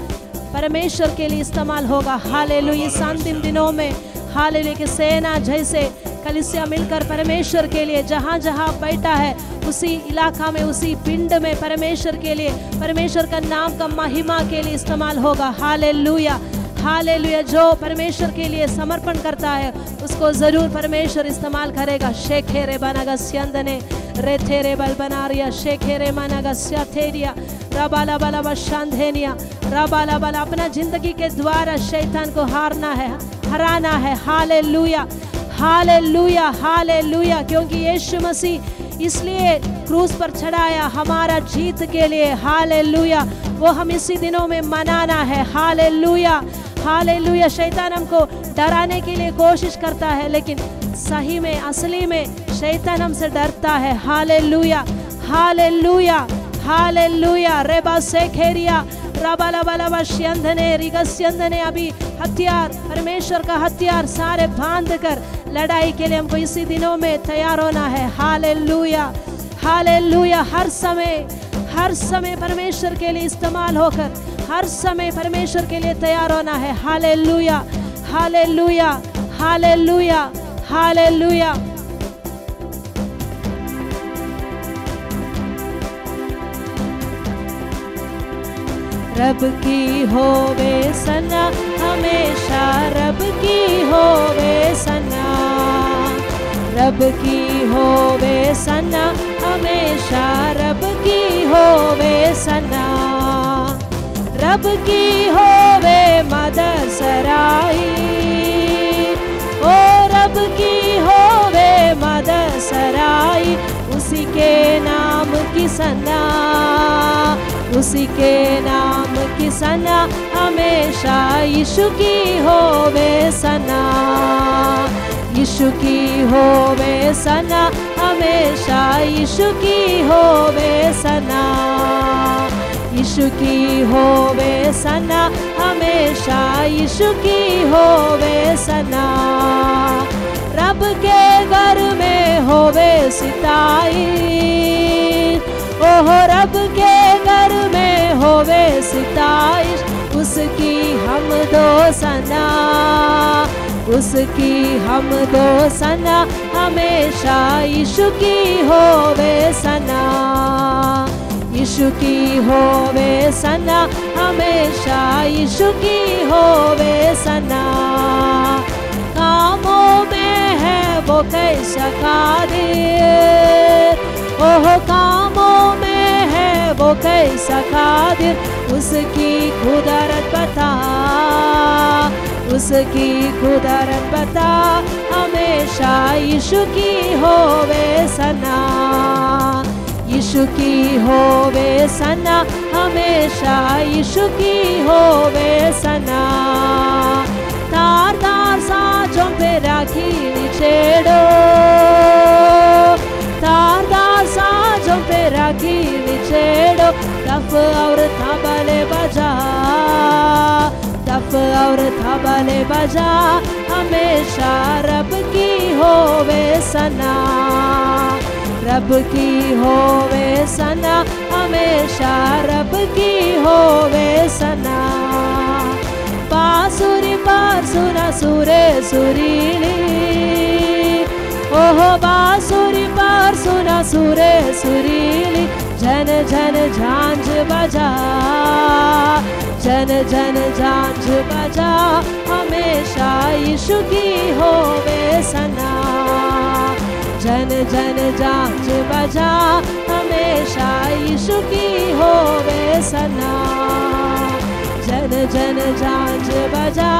परमेश्वर के लिए इस्तेमाल होगा हालेलुया इस अंतिम दिनों में हालेलुया की सेना जैसे कलीसिया मिलकर परमेश्वर के लिए जहाँ जहाँ बैठा है उसी इलाका में उसी पिंड में परमेश्वर के लिए परमेश्वर का नाम का महिमा के लिए इस्तेमाल होगा हालेलुया हालेलुया जो परमेश्वर के लिए समर्पण करता है उसको जरूर परमेश्वर इस्तेमाल करेगा शेखेरे बनगस्यंदने रेथेरे बलबनारिया शेखेरे मनगस्यथेरिया रबाला बला बशांधेनिया रबाला बला अपना जिंदगी के द्वारा शैतान को हराना है हालेलुया हालेलुया हालेलुया क्योंकि यीशु मसीह इसलिए क्रूस पर चढ़ाया हमारा जीत के लिए हालेलुया वो हम इसी दिनों में मनाना है हालेलुया हालेलुया शैतान हमको डराने के लिए कोशिश करता है लेकिन सही में असली में शैतान हमसे डरता है हालेलुया हालेलुया हालेलुया रेबा सेखेरिया रबाला बला बश्यंधने रिगस्यंधने अभी हथियार परमेश्वर का हथियार सारे बांध कर लड़ाई के लिए हमको इसी दिनों में तैयार होना है हालेलुया हालेलुया हर समय परमेश्वर के लिए इस्तेमाल होकर हर समय परमेश्वर के लिए तैयार होना है हालेलुया हालेलुया हालेलुया हालेलुया रब की होवे सना हमेशा रब की होवे सना रब की होवे सना हमेशा रब की होवे सना रब की होवे मदद सराई ओ रब की होवे मदद सराई उसी के नाम की सना उसी के नाम की सना हमेशा यीशु की होवे सना यीशु की होवे सना हमेशा यीशु की होवे सना यीशु की होवे सना हमेशा यीशु की होवे सना रब के घर में होवे सिताई ओह रब के घर में होवे सिताइश उसकी हम दो सना उसकी हम दो सना हमेशा यीशु की होवे सना यीशु की होवे सना हमेशा यीशु की होवे सना। कामों में है वो कैसा कादिर, ओह कामों में है वो कैसा कादिर, उसकी कुदरत बता, उसकी कुदरत बता, हमेशा यीशु की होवे सना, यीशु की होवे सना, हमेशा यीशु की होवे सना। तार तार साजों पे राखी निचेड़ो, तार तार साजों पे राखी निचेड़ो, दफ और तबले बजा, दफ और तबले बजा, हमेशा रब की होवे सना, रब की होवे सना, हमेशा रब की होवे सना। बांसुरी पर सुना सुरे सुरीली, ओह बांसुरी पर सुना सुरे सुरीली, झन झन झांझ बजा, झन झन झांझ बजा, हमेशा यीशु की होवे सना, झन झन झांझ बजा, हमेशा यीशु की होवे सना, झन झन झांझ बजा,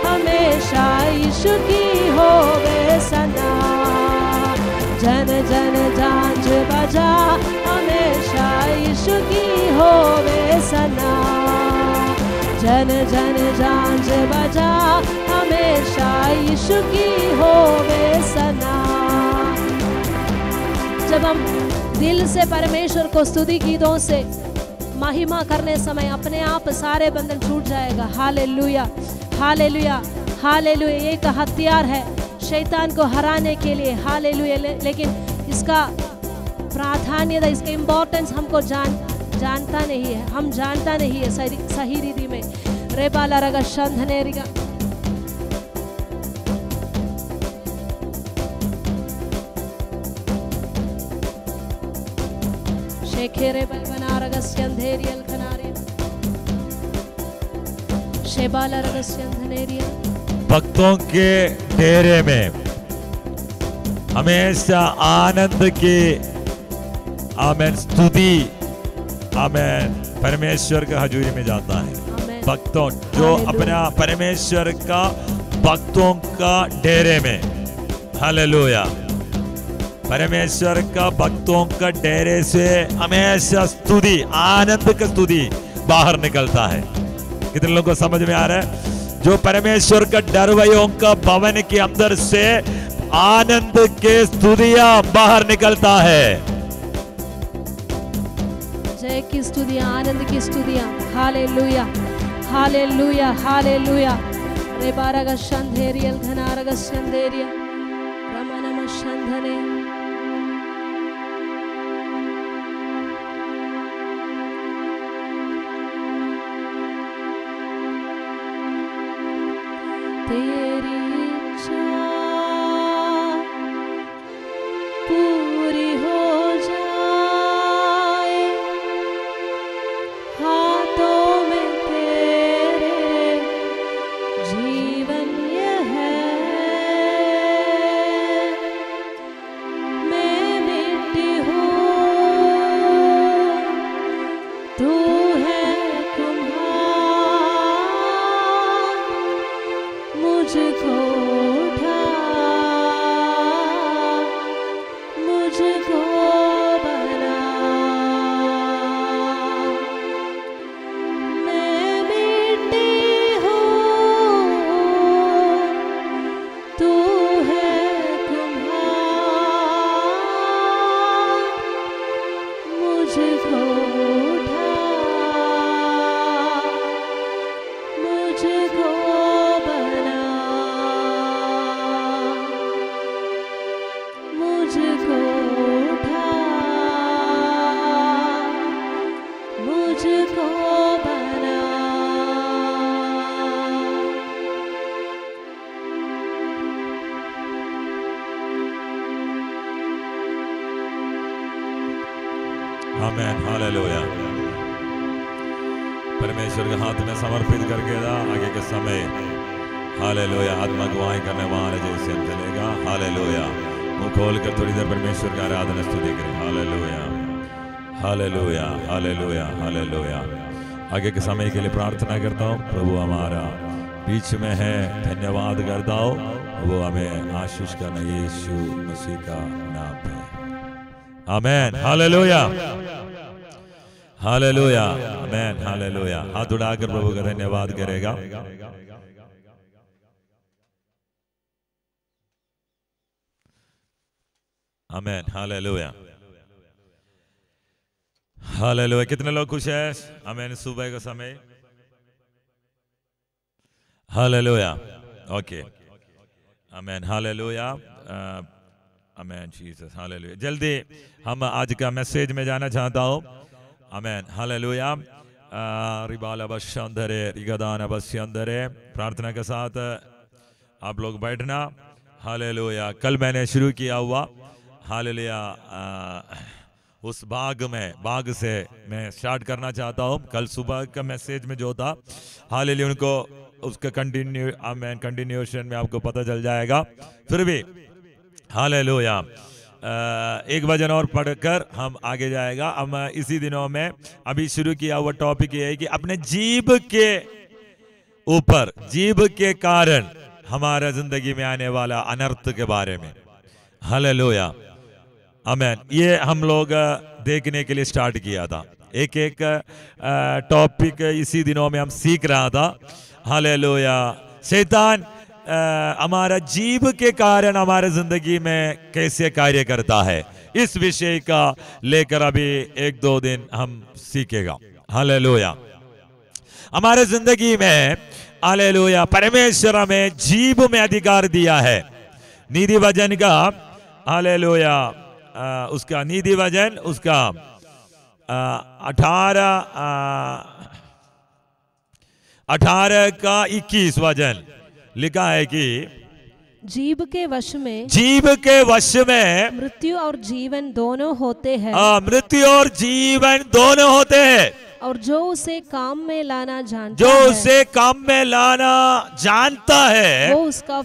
हमेशा यीशु की होवे सना, झन झन झांझ बजा, हमेशा यीशु की होवे सना, झन झन झांझ बजा, हमेशा यीशु की होवे सना। जब हम दिल से परमेश्वर को स्तुति गीतों से महिमा करने समय अपने आप सारे बंधन छूट जाएगा। Hallelujah, hallelujah, hallelujah. ये एक हथियार है शैतान को हराने के लिए। हालेलुया। लेकिन इसका प्राधान्यता, इसका इम्पोर्टेंस हमको जानता नहीं है, हम जानता नहीं है सही रीति में। रेबाला रगा शंधनेरिगा शेखेरे बलबना रगस्य अंधेरियल खनारे शेबाला रगस्य अंधेरियल। भक्तों के डेरे में हमेशा आनंद की आमेन स्तुति आमेन परमेश्वर का हजूरी में जाता है। भक्तों जो अपना परमेश्वर का भक्तों का डेरे में, हालेलुया, परमेश्वर का भक्तों का डेरे से हमेशा स्तुति, आनंद का स्तुति बाहर निकलता है। कितने लोगों को समझ में आ रहा है? जो परमेश्वर का डरवयों का भवन के अंदर से आनंद के स्तुतियां बाहर निकलता है। जय की स्तुतियां, आनंद की स्तुतियां। Hallelujah, hallelujah, hallelujah. रेबारग शंधेरियल घनारग शंधेरिया रमनम शंधने। तेरी इच्छा पूरी हो जाए, हाथों में तेरे जीवन यह है। मैं मिट्टी हूँ, तू है कुम्हार, मुझको उठा, मुझको बना। मैं मिट्टी हूँ, तू है कुम्हार, मुझको उठा, मुझको बना, मुझको उठा, मुझको बना। आमेन, हालेलुया। परमेश्वर के हाथ में समर्पित करके आगे के समय हालेलुया आत्मा गवाही करने वाले जैसे हम चलेगा। हालेलुया मुंह खोल कर थोड़ी देर परमेश्वर का आराधना स्तुति करें। Hallelujah hallelujah hallelujah hallelujah. आगे के समय के लिए प्रार्थना करता हूँ, प्रभु हमारा बीच में है, धन्यवाद करता हूँ, वो हमें आशीष करना यीशु मसीह का नाम पे। Amen hallelujah hallelujah amen hallelujah. हाथ उठाकर प्रभु का धन्यवाद करेगा। Amen hallelujah hallelujah. कितने लोग खुश हैं? आमेन। सुबह का समय hallelujah. Okay amen hallelujah amen Jesus hallelujah. जल्दी हम आज का मैसेज में जाना चाहता हूँ। Amen hallelujah. रिबाला बश्यंदरे रिगदाना बश्यंदरे। प्रार्थना के साथ आप लोग बैठना। हालेलुया। कल मैंने शुरू किया हुआ हालेलुया उस बाग से मैं स्टार्ट करना चाहता हूँ। कल सुबह का मैसेज में जो था हालेलुया उनको उसका कंटिन्यूएशन में आपको पता चल जाएगा। फिर भी हालेलुया एक वचन और पढ़कर हम आगे जाएगा। हम इसी दिनों में अभी शुरू किया हुआ टॉपिक ये है कि अपने जीभ के ऊपर, जीभ के कारण हमारा जिंदगी में आने वाला अनर्थ के बारे में। Hallelujah amen. ये हम लोग देखने के लिए स्टार्ट किया था। एक एक टॉपिक इसी दिनों में हम सीख रहा था। हालेलुया। शैतान हमारा जीभ के कारण हमारे जिंदगी में कैसे कार्य करता है, इस विषय का लेकर अभी एक दो दिन हम सीखेगा। हालेलुया। हमारे जिंदगी में हालेलुया परमेश्वर हमें जीभ में अधिकार दिया है। नीति वचन का हालेलुया उसका नीति वचन उसका 18 का 21 वचन लिखा है कि जीभ के वश में मृत्यु और जीवन दोनों होते हैं। मृत्यु और जीवन दोनों होते हैं। और जो उसे काम में लाना जानता है वो उसका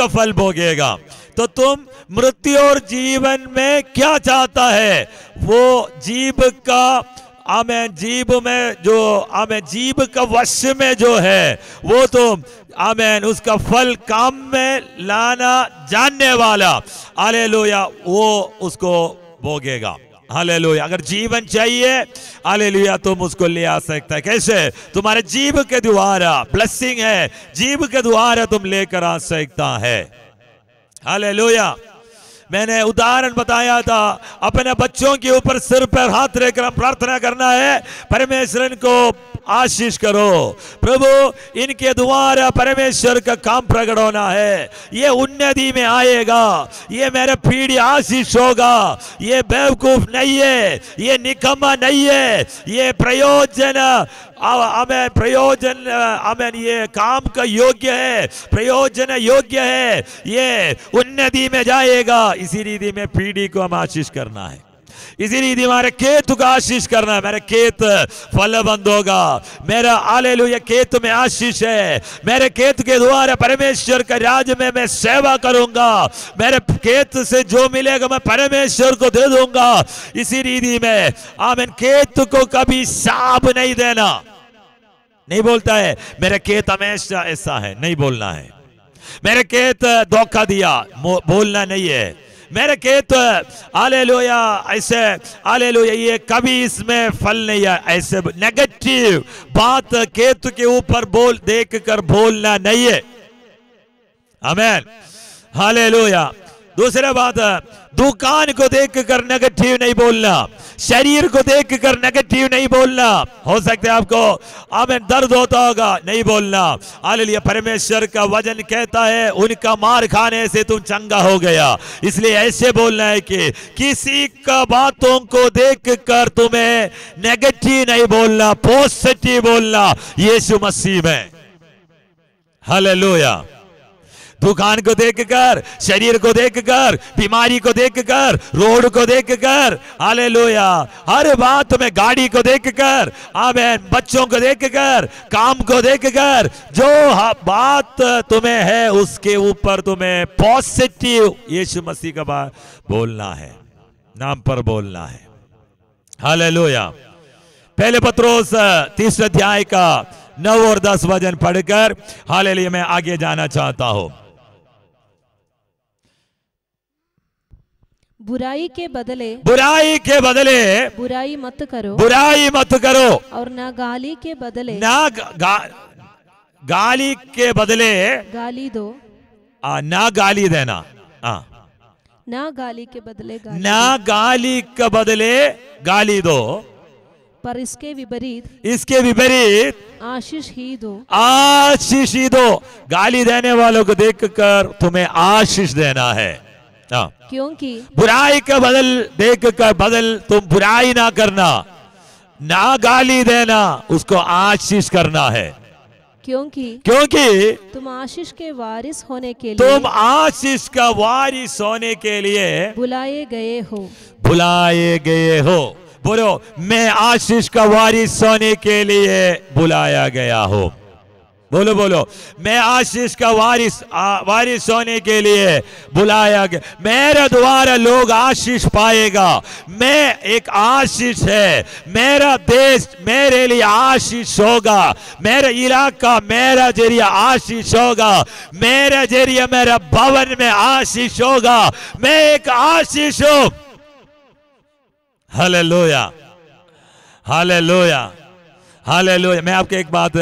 फल भोगेगा। तो तुम मृत्यु और जीवन में क्या चाहता है? वो जीभ का आमेन, जीभ में जो आमेन, जीभ का वश में जो है वो तुम आमेन उसका फल काम में लाना जानने वाला हालेलुया वो उसको भोगेगा। हालेलुया। अगर जीवन चाहिए हालेलुया तुम उसको ले आ सकता है। कैसे? तुम्हारे जीभ के द्वारा ब्लेसिंग है, जीभ के द्वारा तुम लेकर आ सकता है। हालेलुया। मैंने उदाहरण बताया था, अपने बच्चों के ऊपर सिर पर हाथ रखकर प्रार्थना करना है, परमेश्वर को आशीष करो, प्रभु इनके द्वारा परमेश्वर का काम प्रकट होना है, ये उन्नति में आएगा, ये मेरा पीढ़ी आशीष होगा, ये बेवकूफ नहीं है, ये निकम्मा नहीं है, ये प्रयोजन आमेन ये काम का योग्य है, प्रयोजन योग्य है, ये उन्नति में जाएगा। इसी रीति में पीढ़ी को हम आशीष करना है, इसी रीति हमारे खेत का आशीष करना है। मेरा खेत फलबंद होगा, मेरा हालेलुया खेत में आशीष है, मेरे खेत के द्वारा परमेश्वर का राज्य में मैं सेवा करूंगा, मेरे खेत से जो मिलेगा मैं परमेश्वर को दे दूंगा। इसी रीति में आमीन खेत को कभी साब नहीं देना, नहीं बोलता है मेरे खेत हमेशा ऐसा है, नहीं बोलना है। मेरे खेत धोखा दिया, बोलना नहीं है। मेरे खेत हालेलुया ऐसे हालेलुया ये कभी इसमें फल नहीं है, ऐसे नेगेटिव बात खेत के ऊपर देख कर बोलना नहीं है। आमीन हालेलुया। दूसरा बात, दुकान को देखकर नेगेटिव नहीं बोलना, शरीर को देखकर नेगेटिव नहीं बोलना। हो सकता है आपको आमीन दर्द होता होगा, नहीं बोलना। हालेलुया परमेश्वर का वचन कहता है उनका मार खाने से तुम चंगा हो गया, इसलिए ऐसे बोलना है कि किसी का बातों को देखकर तुम्हें नेगेटिव नहीं बोलना, पॉजिटिव बोलना यीशु मसीह में। हालेलुया। दुकान को देखकर, शरीर को देखकर, बीमारी को देखकर, रोड को देखकर, हालेलुया, हर बात में गाड़ी को देखकर, आमीन, बच्चों को देखकर, काम को देखकर, जो बात तुम्हें है उसके ऊपर तुम्हें पॉजिटिव यीशु मसीह का बात बोलना है, नाम पर बोलना है। हालेलुया। पहले पत्रोस 3 अध्याय का 9 और 10 वचन पढ़कर हालेलुया मैं आगे जाना चाहता हूं। बुराई के बदले बुराई मत करो, बुराई मत करो, और ना गाली के बदले गाली के बदले गाली दो, ना गाली देना, ना गाली के बदले गाली ना गाली के बदले गाली दो, पर इसके विपरीत आशीष ही दो, आशीष ही दो। गाली देने वालों को देखकर तुम्हें आशीष देना है, क्योंकि बुराई का बदल तुम बुराई ना करना, ना गाली देना, उसको आशीष करना है। क्योंकि तुम आशीष के वारिस होने के लिए, तुम आशीष का वारिस होने के लिए बुलाए गए हो। बोलो, मैं आशीष का वारिस होने के लिए बुलाया गया हूं। बोलो बोलो, मैं आशीष का वारिस होने के लिए बुलाया गया। मेरे द्वारा लोग आशीष पाएगा। मैं एक आशीष है। मेरा देश मेरे लिए आशीष होगा। मेरा इलाका मेरा जरिया आशीष होगा। मेरे जरिए मेरा भवन में आशीष होगा। मैं एक आशीष हूं। Hallelujah, hallelujah, hallelujah. मैं आपको एक बात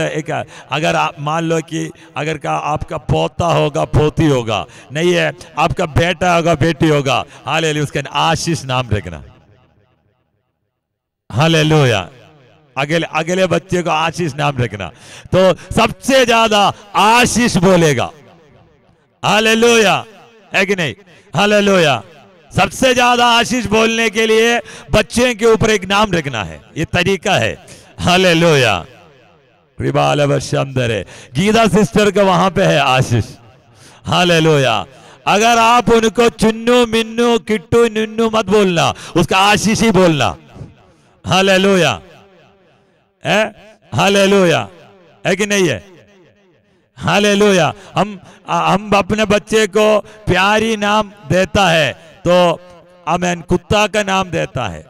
अगर आप मान लो कि अगर का आपका पोता होगा, पोती होगा, नहीं है आपका बेटा होगा, बेटी होगा, हालेलुया, उसका आशीष नाम रखना। हालेलुया। अगले बच्चे को आशीष नाम रखना तो सबसे ज्यादा आशीष बोलेगा। हालेलुया, है कि नहीं? हालेलुया। सबसे ज्यादा आशीष बोलने के लिए बच्चे के ऊपर एक नाम रखना है, ये तरीका है। हालेलुया। गीता सिस्टर का वहां पे है आशीष। हालेलुया। अगर आप उनको चुन्नू मिन्नू किट्टू निन्नू मत बोलना, उसका आशीष ही बोलना। हालेलुया, है? हालेलुया, है कि नहीं है? हालेलुया। हम अपने बच्चे को प्यारी नाम देता है तो आमीन, कुत्ता का नाम देता है।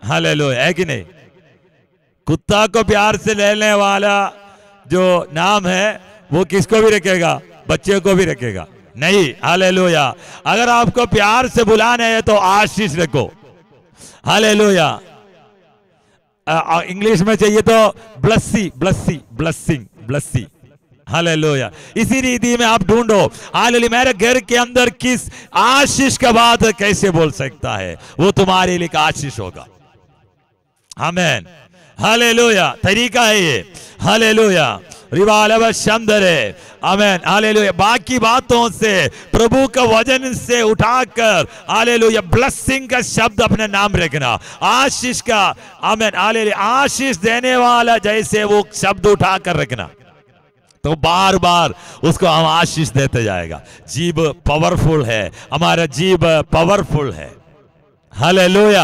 हालेलुया, है कि नहीं? कुत्ता को प्यार से लेने वाला जो नाम है वो किसको भी रखेगा? बच्चे को भी रखेगा नहीं। हालेलुया। अगर आपको प्यार से बुलाना है तो आशीष रखो। हालेलुया। इंग्लिश में चाहिए तो ब्लेसी, ब्लेसी, ब्लेसिंग, ब्लेसी। हालेलुया। इसी रीति में आप ढूंढो। हालेलुया। मेरे घर के अंदर किस आशीष का बात कैसे बोल सकता है? वो तुम्हारे लिए आशीष होगा। आमीन। हालेलुया। तरीका है ये। हालेलुया। आमीन। हालेलुया। बाकी बातों से, प्रभु का वचन से उठाकर हालेलुया ब्लेसिंग का शब्द अपने नाम रखना, आशीष का। आमीन। हालेलुया। आशीष देने वाला जैसे वो शब्द उठाकर रखना तो बार बार उसको हम आशीष देते जाएगा। जीभ पावरफुल है, हमारा जीभ पावरफुल है। Hallelujah,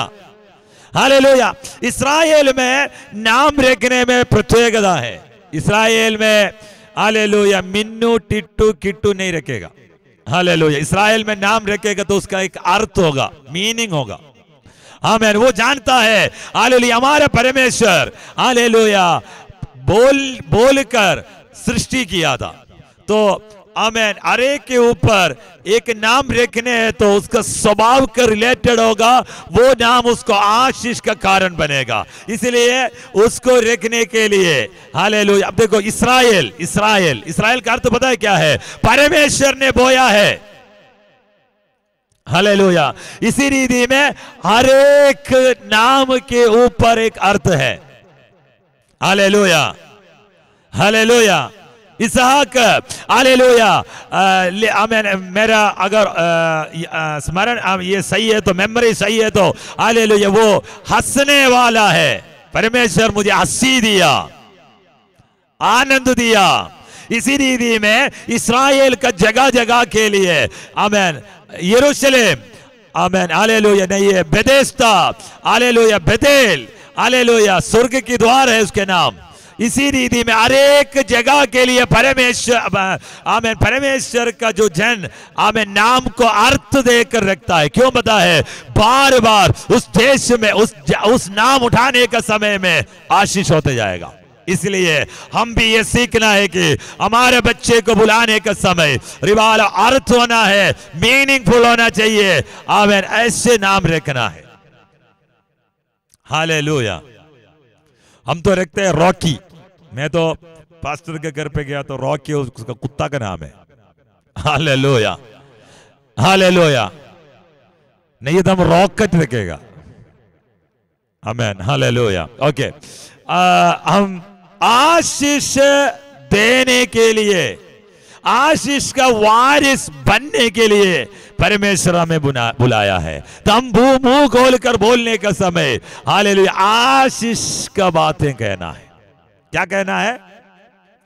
hallelujah. इस्राएल में नाम रखने में प्रत्येकता है। इस्राएल में हालेलुया मिन्नू टिट्टू किट्टू नहीं रखेगा। हालेलुया। इस्राएल में नाम रखेगा तो उसका एक अर्थ होगा, मीनिंग होगा। आमीन। वो जानता है हालेलुया हमारा परमेश्वर हालेलुया बोलकर सृष्टि किया था तो आमीन, अरे के ऊपर एक नाम रखने हैं तो उसका स्वभाव का रिलेटेड होगा, वो नाम उसको आशीष का कारण बनेगा। इसलिए उसको रखने के लिए हालेलुया। अब देखो इस्राएल, इस्राएल, इस्राएल का अर्थ पता है क्या है? परमेश्वर ने बोया है। हालेलुया। इसी रीति में हर एक नाम के ऊपर एक अर्थ है। Hallelujah, hallelujah. इसहाक, हालेलुया। आमीन। मेरा अगर स्मरण ये सही है तो, मेमोरी सही है तो हालेलुया वो हंसने वाला है। परमेश्वर मुझे हंसी दिया, आनंद दिया। इसी रीति में इस्राएल का जगह जगह के लिए आमेन यरूशलेम आमेन हालेलुया नहीं है बेथेस्दा हालेलुया बेतेल हालेलुया स्वर्ग की द्वार है उसके नाम। इसी रीति में हर एक जगह के लिए परमेश्वर आमेन परमेश्वर का जो जन आमेन नाम को अर्थ देकर रखता है। क्यों पता है बार बार उस देश में उस नाम उठाने का समय में आशीष होते जाएगा। इसलिए हम भी ये सीखना है कि हमारे बच्चे को बुलाने का समय रिवाला अर्थ होना है, मीनिंगफुल होना चाहिए। आमेन ऐसे नाम रखना है। हालेलुया। हम तो रखते हैं रॉकी। मैं तो पास्टर के घर पे गया तो रॉकी उसका कुत्ता का नाम है। Hallelujah hallelujah. नहीं तो हम रॉकेट रखेगा। Amen hallelujah. ओके हम आशीष देने के लिए आशीष का वारिस बनने के लिए परमेश्वर हमें बुलाया है। तो हम मुंह खोलकर बोलने का समय हालेलुया आशीष का बातें कहना है। क्या कहना है?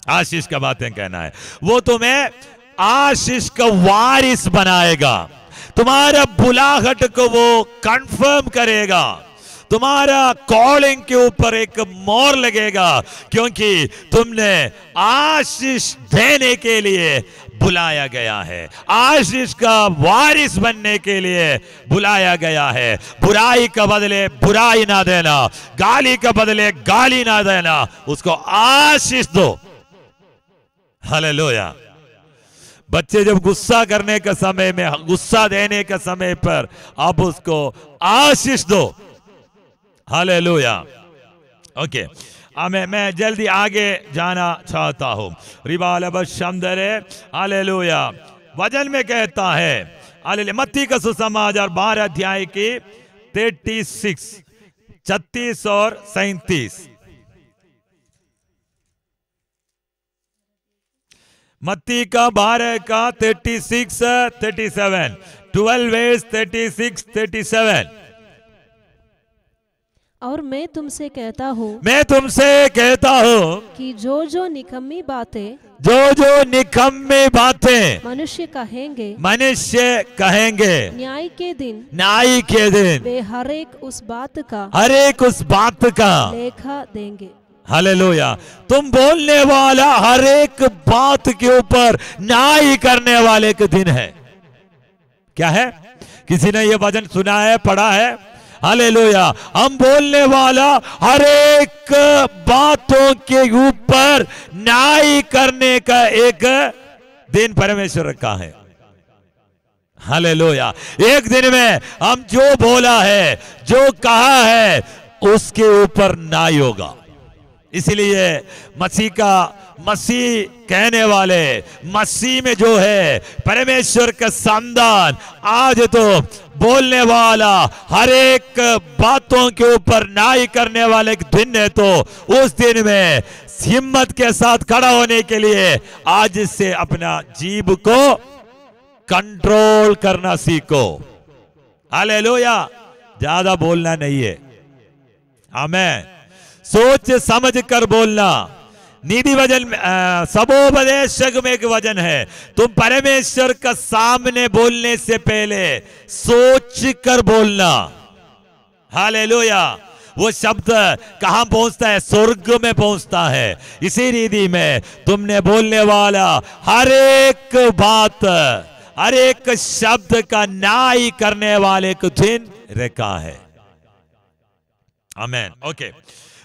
आशीष का बातें कहना है। वो तुम्हें आशीष का वारिस बनाएगा। तुम्हारा बुलाहट को वो कंफर्म करेगा। तुम्हारा कॉलिंग के ऊपर एक मोहर लगेगा क्योंकि तुमने आशीष देने के लिए बुलाया गया है। आशीष का वारिस बनने के लिए बुलाया गया है। बुराई का बदले बुराई ना देना, गाली का बदले गाली ना देना, उसको आशीष दो। हालेलुया। बच्चे जब गुस्सा करने के समय में गुस्सा देने के समय पर आप उसको आशीष दो। हालेलुया। ओके मैं जल्दी आगे जाना चाहता हूं। रिबाल शमदरे हालेलुया। वचन में कहता है हालेलुया मत्ती का सुसमाचार 12 अध्याय की 36 और 37। मत्ती का 12 का 36 37 12 वर्स 36 37। और मैं तुमसे कहता हूँ कि जो निकम्मी बातें मनुष्य कहेंगे न्याय के दिन वे हर एक उस बात का लेखा देंगे। हालेलुया। तुम बोलने वाला हर एक बात के ऊपर न्याय करने वाले का दिन है। क्या है? किसी ने ये वचन सुना है, पढ़ा है? हालेलुया। हम बोलने वाला हर एक बातों के ऊपर न्याय करने का एक दिन परमेश्वर रखा है। हालेलुया। एक दिन में हम जो बोला है, जो कहा है, उसके ऊपर न्याय होगा। इसलिए मसीह कहने वाले मसीह में जो है परमेश्वर का संतान आज तो बोलने वाला हर एक बातों के ऊपर न्याय करने वाले दिन है। तो उस दिन में हिम्मत के साथ खड़ा होने के लिए आज से अपना जीभ को कंट्रोल करना सीखो। हालेलुया। ज्यादा बोलना नहीं है। आमीन। सोच समझ कर बोलना। निधि वचन सबोपदेशक में एक वचन है, तुम परमेश्वर का सामने बोलने से पहले सोच कर बोलना। हालेलुया। वो शब्द कहां पहुंचता है? स्वर्ग में पहुंचता है। इसी रीति में तुमने बोलने वाला हर एक बात, हर एक शब्द का न्याय करने वाले को दिन रखा है। आमीन। ओके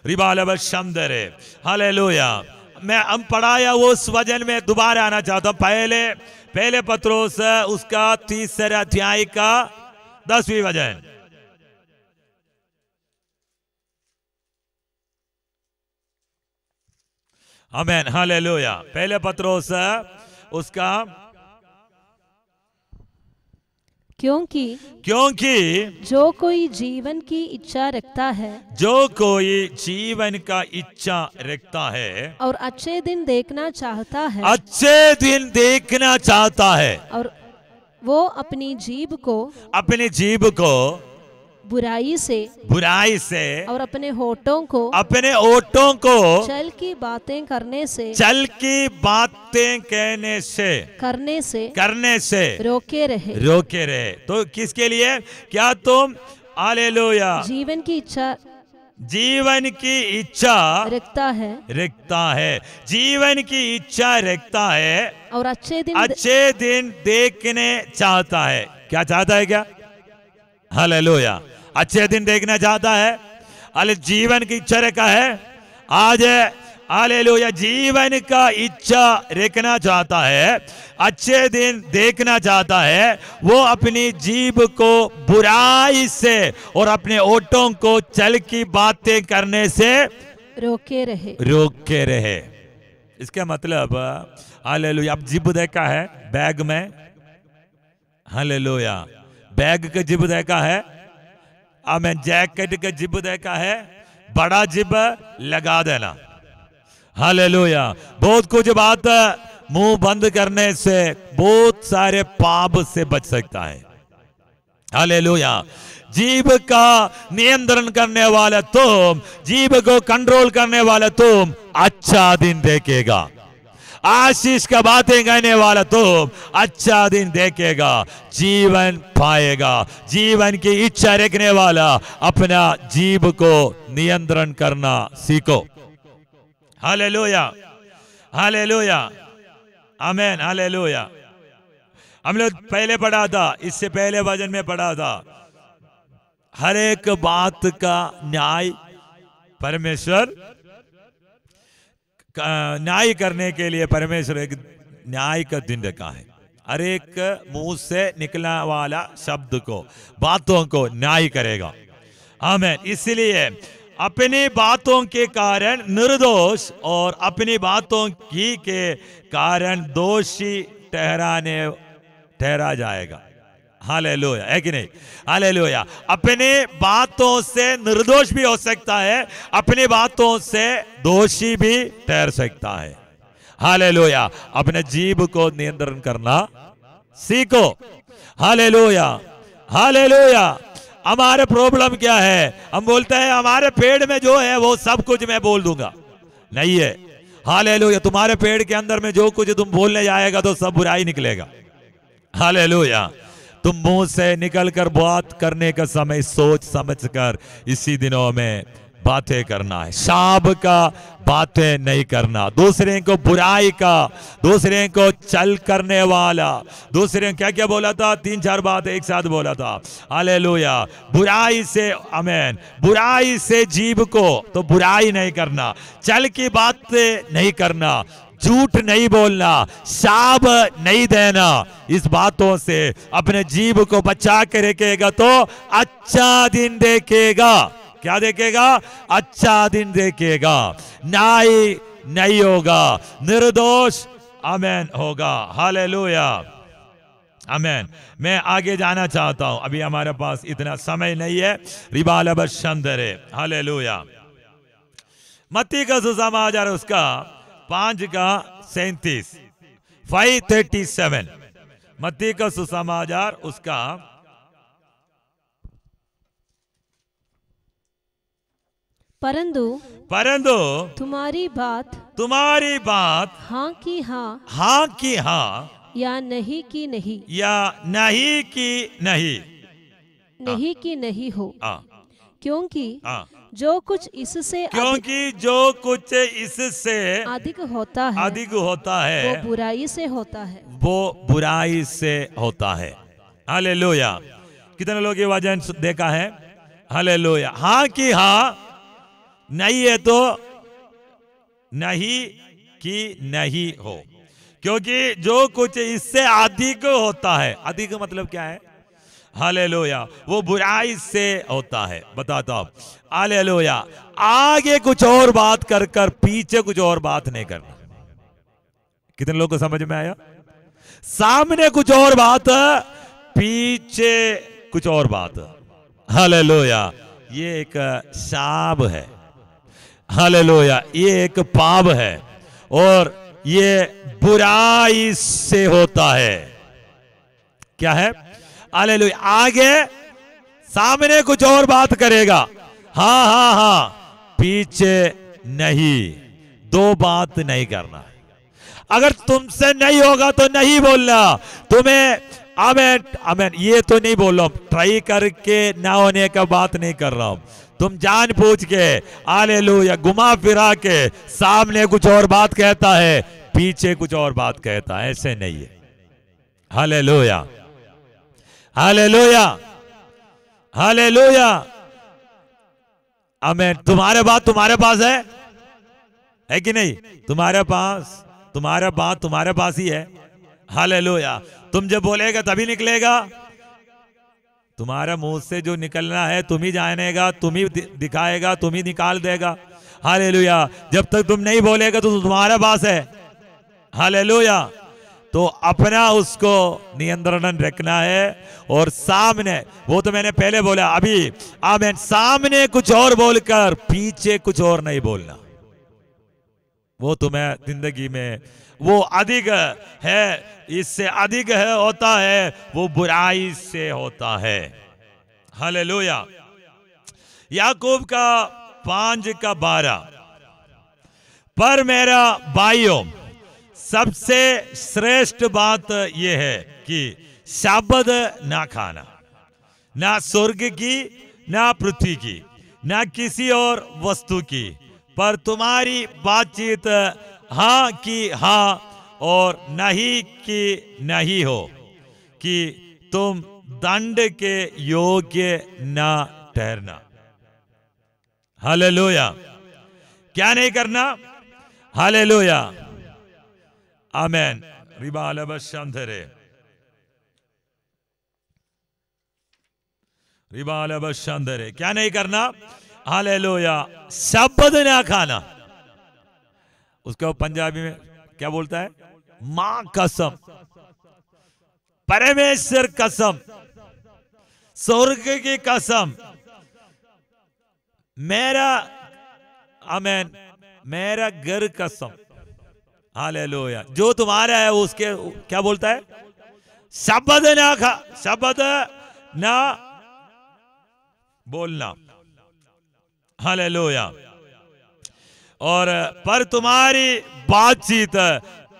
रिबाल शमदरे हालेलुया। मैं हम पढ़ाया वो उस वचन में दोबारा आना चाहता हूं। पहले पत्रोस उसका 3 अध्याय का 10वीं वचन। आमीन हालेलुया। पहले पत्रोस उसका क्योंकि जो कोई जीवन की इच्छा रखता है और अच्छे दिन देखना चाहता है और वो अपनी जीभ को बुराई से और अपने होठों को चल की बातें करने से रोके रहे। तो किसके लिए? क्या तुम हालेलुया जीवन की इच्छा रखता है, जीवन की इच्छा रखता है और अच्छे दिन देखने चाहता है। क्या चाहता है? क्या? हालेलुया, अच्छे दिन देखना चाहता है। अरे जीवन की इच्छा रखा है आज, हालेलुया, जीवन का इच्छा रखना चाहता है, अच्छे दिन देखना चाहता है। वो अपनी जीभ को बुराई से और अपने होठों को छल की बातें करने से रोके रहे। इसका मतलब हालेलुया, अब जिब देखा है बैग में, हालेलुया, बैग का जिब देखा है, आमेन, जैकेट का जिब देखा है, बड़ा जिब लगा देना। हालेलुया, बहुत कुछ बात मुंह बंद करने से बहुत सारे पाप से बच सकता है। हालेलुया, जीभ का नियंत्रण करने वाला तुम, जीभ को कंट्रोल करने वाला तुम अच्छा दिन देखेगा। आशीष का बातें कहने वाला तुम अच्छा दिन देखेगा, जीवन पाएगा। जीवन की इच्छा रखने वाला अपना जीभ को नियंत्रण करना सीखो। Hallelujah, hallelujah, amen, hallelujah. हम लोग पहले पढ़ा था, इससे पहले वचन में पढ़ा था, हर एक बात का न्याय परमेश्वर न्याय करने के लिए परमेश्वर एक न्याय का दिन रखा है। हर एक मुंह से निकलने वाला शब्द को, बातों को न्याय करेगा। आमीन। इसलिए अपनी बातों के कारण निर्दोष और अपनी बातों की के कारण दोषी ठहरा जाएगा। हालेलुया, है कि नहीं? हालेलुया। अपने बातों से निर्दोष भी हो सकता है, अपनी बातों से दोषी भी ठहर सकता है। हालेलुया। अपने जीभ को नियंत्रण करना सीखो। Hallelujah, hallelujah. हमारे प्रॉब्लम क्या है? हम बोलते हैं हमारे पेड़ में जो है वो सब कुछ मैं बोल दूंगा। नहीं है। हालेलुया। तुम्हारे पेड़ के अंदर में जो कुछ तुम बोलने जाएगा तो सब बुराई निकलेगा। हालेलुया। तुम मुंह से निकलकर बात करने का समय सोच समझकर इसी दिनों में बातें करना है। शाप का बातें नहीं करना, दूसरे को बुराई का, दूसरे को चल करने वाला, दूसरे क्या क्या बोला था? 3-4 बात एक साथ बोला था। हालेलुया। बुराई से, आमीन, बुराई से जीभ को तो बुराई नहीं करना, चल की बातें नहीं करना, झूठ नहीं बोलना, शाप नहीं देना। इस बातों से अपने जीभ को बचा के रखेगा तो अच्छा दिन देखेगा। क्या देखेगा? अच्छा दिन देखेगा। न्याय नहीं होगा, निर्दोष आमीन होगा। हालेलुया, आमीन। मैं आगे जाना चाहता हूं, अभी हमारे पास इतना समय नहीं है। रिबाल बशंदरे, हालेलुया। मत्ती का सुसमाचार उसका 5:37, 5:37। मत्ती का सुसमाचार उसका परंतु तुम्हारी बात हाँ की हाँ या नहीं की नहीं, नहीं की नहीं हो, क्योंकि जो कुछ इससे अधिक होता है वो बुराई से होता है। हालेलुया। कितने लोग ये वचन देखा है? हालेलुया। हाँ की हाँ, नहीं है तो नहीं की नहीं हो, क्योंकि जो कुछ इससे अधिक होता है, अधिक मतलब क्या है? हालेलुया, वो बुराई से होता है। बताता हूं। हालेलुया। आगे कुछ और बात कर कर पीछे कुछ और बात नहीं करना। कितने लोगों को समझ में आया? सामने कुछ और बात, पीछे कुछ और बात। हालेलुया। ये एक शाप है। हालेलुया। ये एक पाप है और ये बुराई से होता है। क्या है? हालेलुया। आगे सामने कुछ और बात करेगा, हाँ हाँ हाँ, पीछे नहीं, दो बात नहीं करना। अगर तुमसे नहीं होगा तो नहीं बोलना। तुम्हें आमेन आमेन ये तो नहीं बोल रहा हूं, ट्राई करके ना होने का बात नहीं कर रहा हूं। तुम जान पूछ के हालेलुया घुमा फिरा के सामने कुछ और बात कहता है, पीछे कुछ और बात कहता है, ऐसे नहीं है। हालेलुया हालेलुया हालेलुया आमेन। तुम्हारे बात तुम्हारे पास है कि नहीं? तुम्हारे बात तुम्हारे पास ही है। हालेलुया। तुम जब बोलेगा तभी निकलेगा। तुम्हारा मुंह से जो निकलना है तुम ही जानेगा, तुम ही दिखाएगा, तुम ही निकाल देगा। हालेलुया। जब तक तुम नहीं बोलेगा तो तुम्हारे पास है। हालेलुया। तो अपना उसको नियंत्रण रखना है। और सामने, वो तो मैंने पहले बोला, अभी आमीन, सामने कुछ और बोलकर पीछे कुछ और नहीं बोलना। वो तुम्हें जिंदगी में वो अधिक है, इससे अधिक है होता है, वो बुराई से होता है। हालेलुया। याकूब का 5:12, पर मेरा भाइयों सबसे श्रेष्ठ बात यह है कि शब्द ना खाना, ना स्वर्ग की, ना पृथ्वी की, ना किसी और वस्तु की, पर तुम्हारी बातचीत हाँ की हाँ और नहीं की नहीं हो, कि तुम दंड के योग्य ना ठहरना। हालेलुया। क्या नहीं करना? Hallelujah amen. रिबालबशंधरे रिबालबशंधरे, क्या नहीं करना? हालेलुया, शब्द ना खाना। उसको पंजाबी में क्या बोलता है? मां कसम, परमेश्वर कसम, स्वर्ग की कसम, मेरा आमेन, मेरा घर कसम। हालेलुया। जो तुम्हारा है उसके क्या बोलता है? शब्द ना खा, शब्द ना बोलना। हालेलुया। और पर तुम्हारी बातचीत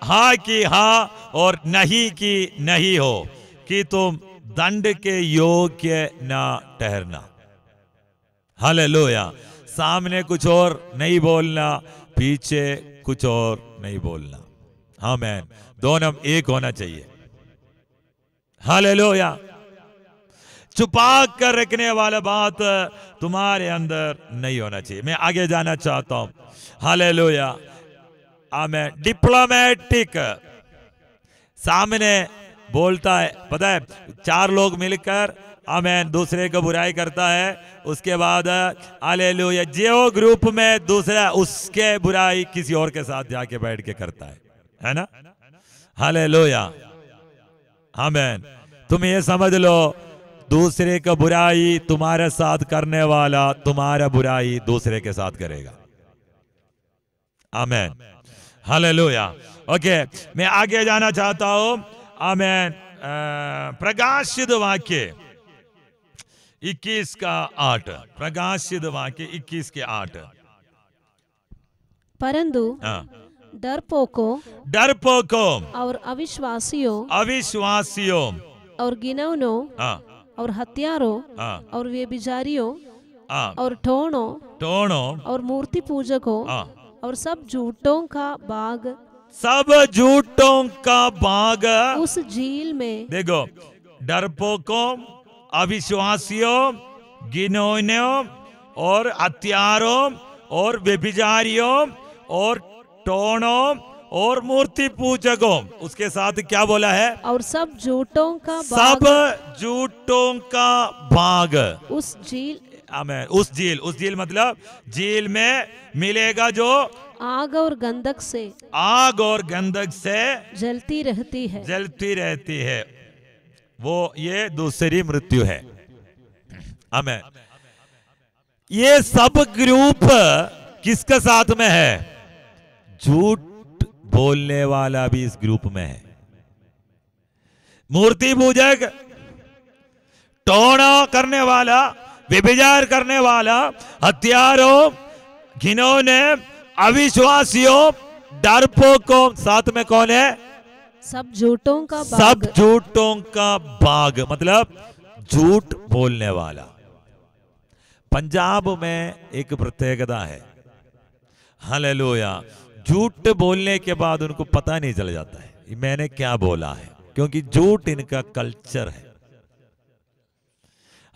हाँ की हाँ और नहीं की नहीं हो, कि तुम दंड के योग्य ना ठहरना। हालेलुया। सामने कुछ और नहीं बोलना, पीछे कुछ और नहीं बोलना। आमीन। दोनों एक होना चाहिए। हालेलुया। छुपा कर रखने वाला बात तुम्हारे अंदर नहीं होना चाहिए। मैं आगे जाना चाहता हूं। हालेलुया आमीन। डिप्लोमेटिक, सामने बोलता है, पता है, चार लोग मिलकर आमीन दूसरे को बुराई करता है, उसके बाद हालेलुया जो ग्रुप में दूसरा उसके बुराई किसी और के साथ जाके बैठ के करता है ना? हालेलुया आमीन। तुम ये समझ लो, दूसरे का बुराई तुम्हारे साथ करने वाला तुम्हारा बुराई दूसरे के साथ करेगा। आमीन। हालेलुया। ओके, मैं आगे जाना चाहता हूं। आमीन। प्रकाशित वाक्य 21:8, प्रकाशित वाक्य 21:8। परंतु डरपोकों और अविश्वासियों और गिनौनों और हत्यारों और व्यभिचारियों और ठोणों और मूर्ति पूजकों और सब झूठों का भाग उस झील में। देखो, डरपोकों, अविश्वासियों, गिनौनों और हत्यारों और व्यभिचारियों और ठोणों और मूर्ति पूजकों, उसके साथ क्या बोला है? और सब झूठों का भाग उस झील। आमीन। उस झील मतलब झील में मिलेगा जो आग और गंधक से जलती रहती है। वो ये दूसरी मृत्यु है। आमीन। ये सब ग्रुप किसके साथ में है? झूठ बोलने वाला भी इस ग्रुप में है। मूर्ति पूजक, टोना करने वाला, व्यभिचार करने वाला, हत्यारों, घिनौने, अविश्वासियों, डरपोकों, साथ में कौन है? सब झूठों का सब बाग। झूठों का बाग, मतलब झूठ बोलने वाला। पंजाब में एक प्रत्येकता है, हालेलुया, झूठ बोलने के बाद उनको पता नहीं चल जाता है मैंने क्या बोला है, क्योंकि झूठ इनका कल्चर है।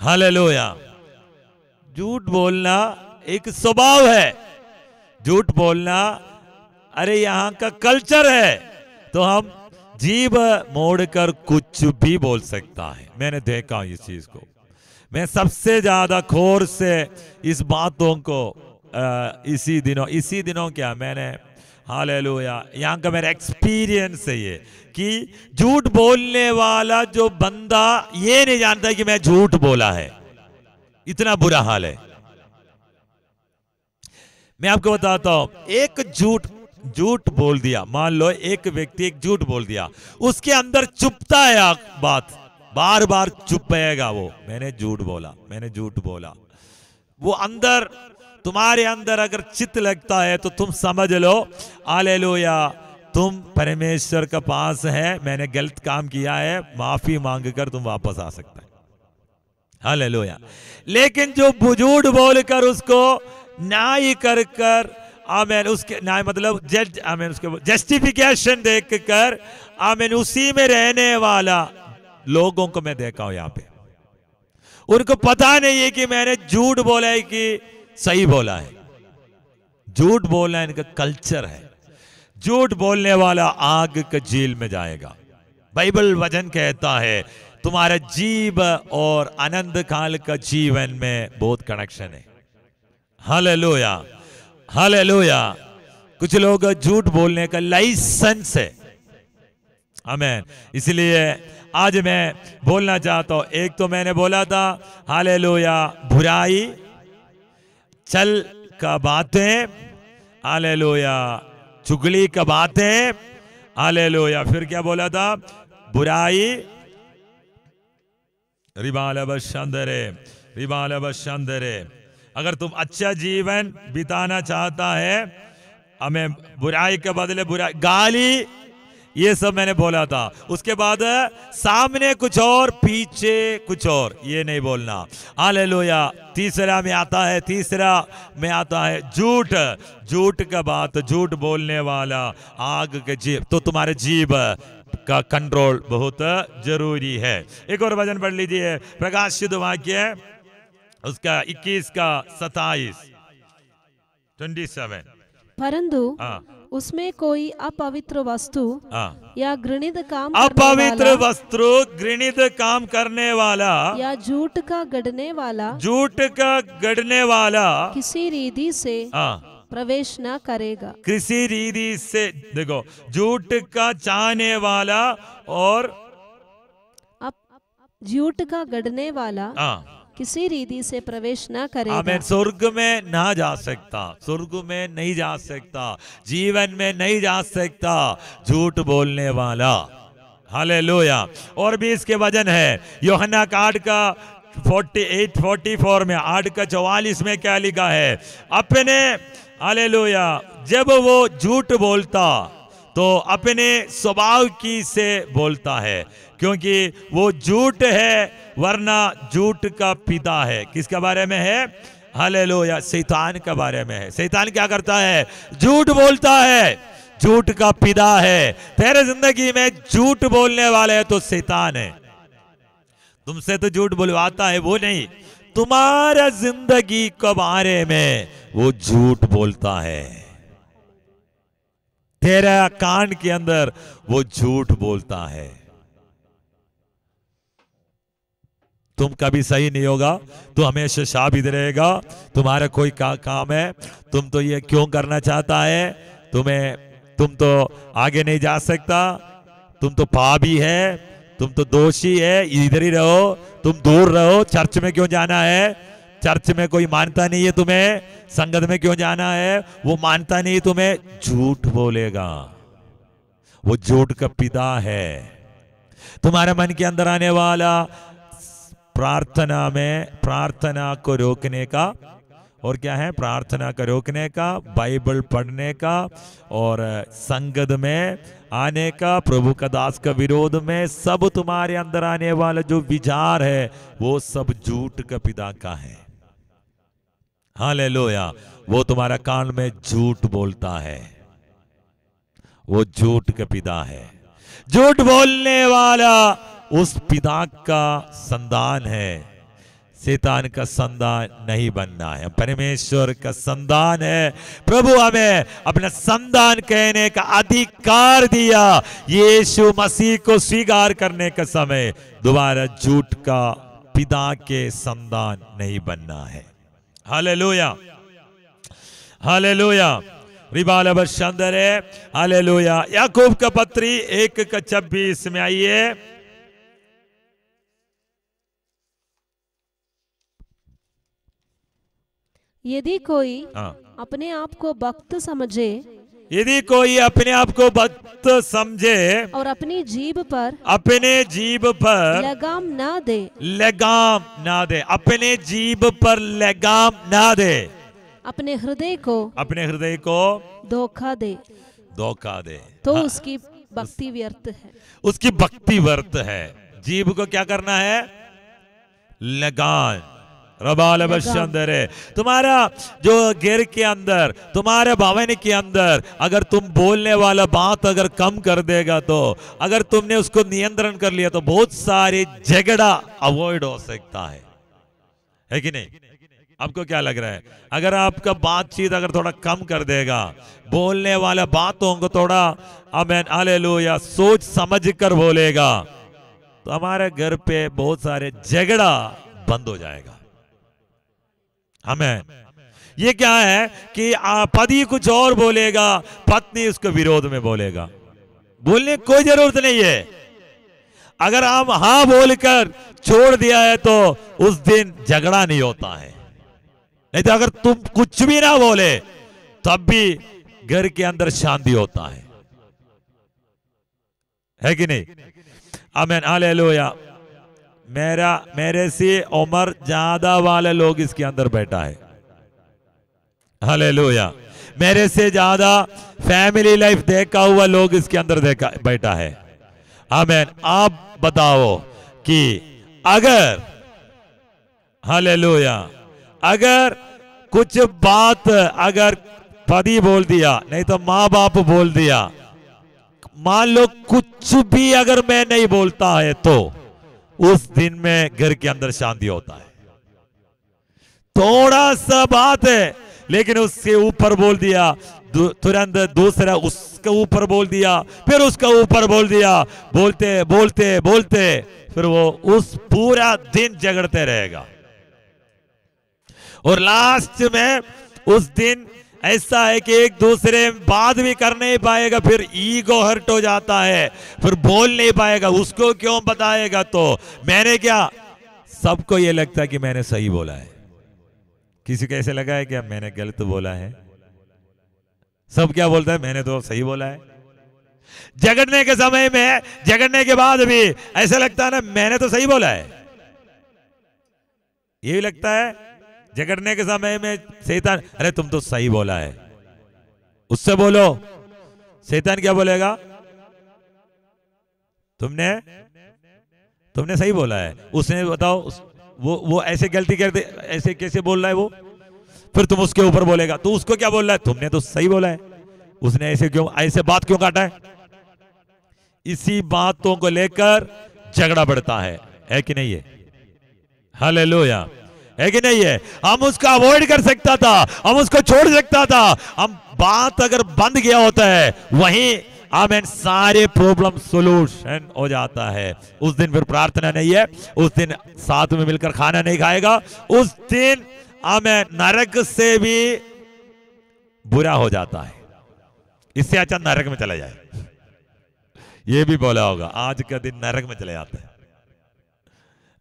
हालेलुया, झूठ बोलना एक स्वभाव है, झूठ बोलना अरे यहां का कल्चर है, तो हम जीभ मोड़कर कुछ भी बोल सकता है। मैंने देखा इस चीज को, मैं सबसे ज्यादा खोर से इस बातों को इसी दिनों क्या मैंने, हालेलुया, यहाँ का मेरा एक्सपीरियंस है ये कि झूठ बोलने वाला जो बंदा ये नहीं जानता कि मैं झूठ बोला है, इतना बुरा हाल है। मैं आपको बताता हूं, एक झूठ बोल दिया, मान लो एक व्यक्ति एक झूठ बोल दिया, उसके अंदर चुपता है बात, बार बार चुपेगा वो, मैंने झूठ बोला। वो अंदर, तुम्हारे अंदर अगर चित्त लगता है तो तुम समझ लो, हालेलुया, तुम परमेश्वर के पास है, मैंने गलत काम किया है, माफी मांगकर तुम वापस आ सकता है। हालेलुया। लेकिन जो झूठ बोलकर उसको न्याय कर आमेन, उसके न्याय मतलब जज, आमेन, उसके जस्टिफिकेशन देखकर आमेन उसी में रहने वाला लोगों को मैं देखा हूं यहाँ पे, उनको पता नहीं है कि मैंने झूठ बोला है कि सही बोला है। झूठ बोलना इनका कल्चर है। झूठ बोलने वाला आग के झील में जाएगा। बाइबल वचन कहता है तुम्हारा जीव और आनंद काल का जीवन में बहुत कनेक्शन है। Hallelujah, hallelujah. कुछ लोग झूठ बोलने का लाइसेंस है, आमीन। इसलिए आज मैं बोलना चाहता हूं, एक तो मैंने बोला था हालेलुया बुराई चल का बातें, हालेलुया चुगली का बातें, हालेलुया। फिर क्या बोला था? बुराई, रिबाल बशंदरे। अगर तुम अच्छा जीवन बिताना चाहता है, हमें बुराई के बदले बुराई, गाली, ये सब मैंने बोला था। उसके बाद सामने कुछ और पीछे कुछ और, ये नहीं बोलना। हालेलुया। तीसरा में आता है झूठ। झूठ का बात, झूठ बोलने वाला आग के जीव, तो तुम्हारे जीव का कंट्रोल बहुत जरूरी है। एक और वचन पढ़ लीजिए, प्रकाशित वाक्य उसका 21 का 27। परंतु उसमें कोई अपवित्र वस्तु या घृणित काम करने वाला या झूठ का गढ़ने वाला किसी रीति से प्रवेश न करेगा। किसी रीति से, देखो, झूठ का चाहने वाला और झूठ का गढ़ने वाला किसी रीति से प्रवेश न करेगा। आमीन। स्वर्ग में ना जा सकता, स्वर्ग में नहीं जा सकता, जीवन में नहीं जा सकता झूठ बोलने वाला। हालेलुया। और भी इसके वचन है, यूहन्ना का 8 का 48-44 में, 8 का 44 में क्या लिखा है? अपने, हालेलुया, जब वो झूठ बोलता तो अपने स्वभाव की से बोलता है, क्योंकि वो झूठ है, वरना झूठ का पिता है। किसके बारे में है? हालेलुया, शैतान के बारे में है। शैतान क्या करता है? झूठ बोलता है, झूठ का पिता है। तेरे जिंदगी में झूठ बोलने वाले है तो शैतान है। तुमसे तो झूठ बुलवाता है वो नहीं, तुम्हारा जिंदगी के बारे में वो झूठ बोलता है। तेरा कान के अंदर वो झूठ बोलता है। तुम कभी सही नहीं होगा, तो हमेशा शाबित रहेगा। तुम्हारा कोई काम है, तुम तो ये क्यों करना चाहता है, तुम तो आगे नहीं जा सकता, तुम तो पापी है, तुम तो दोषी है, इधर ही रहो, तुम दूर रहो। चर्च में क्यों जाना है? चर्च में कोई मानता नहीं है तुम्हें। संगत में क्यों जाना है? वो मानता नहीं तुम्हें। झूठ बोलेगा, वो झूठ का पिता है। तुम्हारे मन के अंदर आने वाला प्रार्थना में प्रार्थना को रोकने का, और क्या है, प्रार्थना का रोकने का, बाइबल पढ़ने का, और संगत में आने का, प्रभु का दास का विरोध में, सब तुम्हारे अंदर आने वाला जो विचार है वो सब झूठ का पिता का है। हालेलुया। वो तुम्हारा कान में झूठ बोलता है, वो झूठ का पिता है। झूठ बोलने वाला उस पिता का संतान है। शैतान का संतान नहीं बनना है, परमेश्वर का संतान है। प्रभु हमें अपना संतान कहने का अधिकार दिया। यीशु मसीह को स्वीकार करने का समय दोबारा झूठ का पिता के संतान नहीं बनना है। Hallelujah, hallelujah. रिबाला बशंदरे, हालेलुया। याकूब का पत्री 1:26 में आइए। यदि कोई अपने आप को भक्त समझे, यदि कोई अपने आप को भक्त समझे और अपनी जीभ पर लगाम ना दे, लगाम ना दे, अपने जीभ पर लगाम ना दे, अपने हृदय को धोखा दे, तो उसकी भक्ति व्यर्थ है। उसकी भक्ति व्यर्थ है। जीभ को क्या करना है? लगाम। रबाल बशंदरे, तुम्हारा जो घर के अंदर, तुम्हारे भवन के अंदर अगर तुम बोलने वाला बात अगर कम कर देगा, तो अगर तुमने उसको नियंत्रण कर लिया तो बहुत सारे झगड़ा अवॉइड हो सकता है कि नहीं? आपको क्या लग रहा है? अगर आपका बातचीत अगर थोड़ा कम कर देगा, बोलने वाला बातों को थोड़ा आमीन हालेलुया सोच समझ कर बोलेगा, तो हमारे घर पे बहुत सारे झगड़ा बंद हो जाएगा। हमें ये क्या है कि पति कुछ और बोलेगा, पत्नी उसके विरोध में बोलेगा। बोलने की कोई जरूरत नहीं है। अगर हम हाँ बोलकर छोड़ दिया है तो उस दिन झगड़ा नहीं होता है। नहीं तो अगर तुम कुछ भी ना बोले तब भी घर के अंदर शांति होता है कि नहीं? आमीन हालेलुया। मेरे से उम्र ज्यादा वाले लोग इसके अंदर बैठा है। हालेलुया। मेरे से ज्यादा फैमिली लाइफ देखा हुआ लोग इसके अंदर बैठा है। आमीन। आप बताओ कि अगर हालेलुया अगर कुछ बात अगर पति बोल दिया, नहीं तो माँ बाप बोल दिया, मान लो कुछ भी अगर मैं नहीं बोलता है तो उस दिन में घर के अंदर शांति होता है। थोड़ा सा बात है लेकिन उसके ऊपर बोल दिया, तुरंत दूसरा उसके ऊपर बोल दिया, फिर उसका ऊपर बोल दिया, बोलते बोलते बोलते फिर वो उस पूरा दिन झगड़ते रहेगा। और लास्ट में उस दिन ऐसा है कि एक दूसरे बात भी कर नहीं पाएगा, फिर ईगो हर्ट हो जाता है, फिर बोल नहीं पाएगा। उसको क्यों बताएगा? तो मैंने क्या, सबको ये लगता है कि मैंने सही बोला है। किसी को ऐसे लगा है क्या मैंने गलत बोला है? सब क्या बोलता है? मैंने तो सही बोला है। झगड़ने के समय में, झगड़ने के बाद भी ऐसा लगता है ना मैंने तो सही बोला है। ये भी लगता है झगड़ने के समय में शैतान, अरे तुम तो सही बोला है, उससे बोलो। शैतान क्या बोलेगा? तुमने सही बोला है। उसने बताओ वो ऐसे गलती कर दे, ऐसे कैसे बोल रहा है वो, फिर तुम उसके ऊपर बोलेगा तो उसको क्या बोल रहा है? तुमने तो सही बोला है, उसने ऐसे बात क्यों काटा है? इसी बातों को लेकर झगड़ा बढ़ता है कि नहीं है? हालेलुया, है कि नहीं है? हम उसको अवॉइड कर सकता था, हम उसको छोड़ सकता था। हम बात अगर बंद गया होता है वहीं आमीन सारे प्रॉब्लम सॉल्यूशन हो जाता है। उस दिन फिर प्रार्थना नहीं है, उस दिन साथ में मिलकर खाना नहीं खाएगा, उस दिन आमीन नरक से भी बुरा हो जाता है। इससे अच्छा नरक में चला जाए। ये भी बोला होगा आज का दिन नरक में चले जाता है।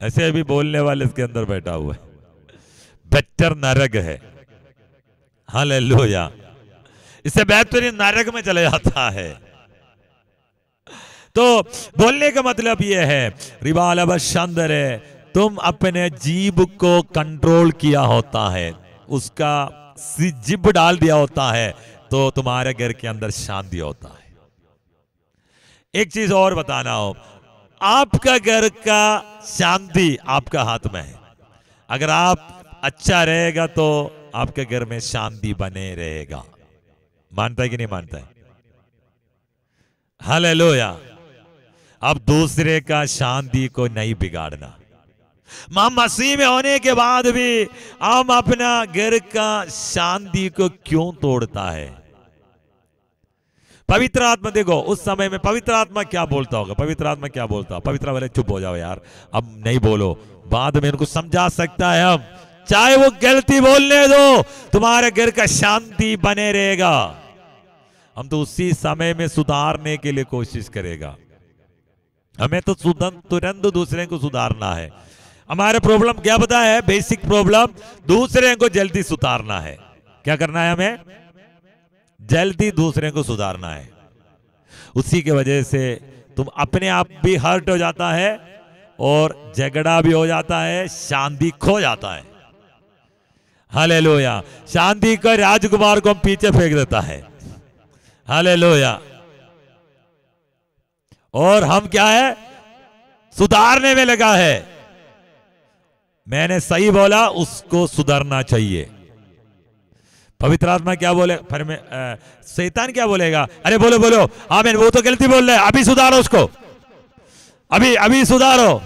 ऐसे भी बोलने वाले इसके अंदर बैठा हुआ है। बेहतर नरक है। हालेलुया। इससे बेहतरीन नरक में चले जाता है। तो बोलने का मतलब यह है रिबाला बशंदरे तुम अपने जीभ को कंट्रोल किया होता है, उसका जिब डाल दिया होता है, तो तुम्हारे घर के अंदर शांति होता है। एक चीज और बताना हो, आपका घर का शांति आपका हाथ में है। अगर आप अच्छा रहेगा तो आपके घर में शांति बने रहेगा। मानता है कि नहीं मानता है? हालेलुया। अब दूसरे का शांति को नहीं बिगाड़ना। हम मसीह में होने के बाद भी हम अपना घर का शांति को क्यों तोड़ता है? पवित्र आत्मा, देखो उस समय में पवित्र आत्मा क्या बोलता होगा? पवित्र आत्मा क्या बोलता? पवित्र वाले चुप हो जाओ यार, अब नहीं बोलो, बाद में उनको समझा सकता है हम, चाहे वो गलती बोलने दो, तुम्हारे घर का शांति बने रहेगा। हम तो उसी समय में सुधारने के लिए कोशिश करेगा। हमें तो तुरंत दूसरे को सुधारना है। हमारे प्रॉब्लम क्या पता है? बेसिक प्रॉब्लम दूसरे को जल्दी सुधारना है। क्या करना है? हमें जल्दी दूसरे को सुधारना है। उसी की वजह से तुम अपने आप भी हर्ट हो जाता है और झगड़ा भी हो जाता है, शांति खो जाता है। हालेलुया। शांति का राजकुमार को हम पीछे फेंक देता है। हालेलुया। और हम क्या है? सुधारने में लगा है। मैंने सही बोला, उसको सुधरना चाहिए। पवित्र आत्मा क्या बोले? फिर में शैतान क्या बोलेगा? अरे बोलो बोलो, आमीन, वो तो गलती बोल रहे हैं, अभी सुधारो उसको, अभी सुधारो।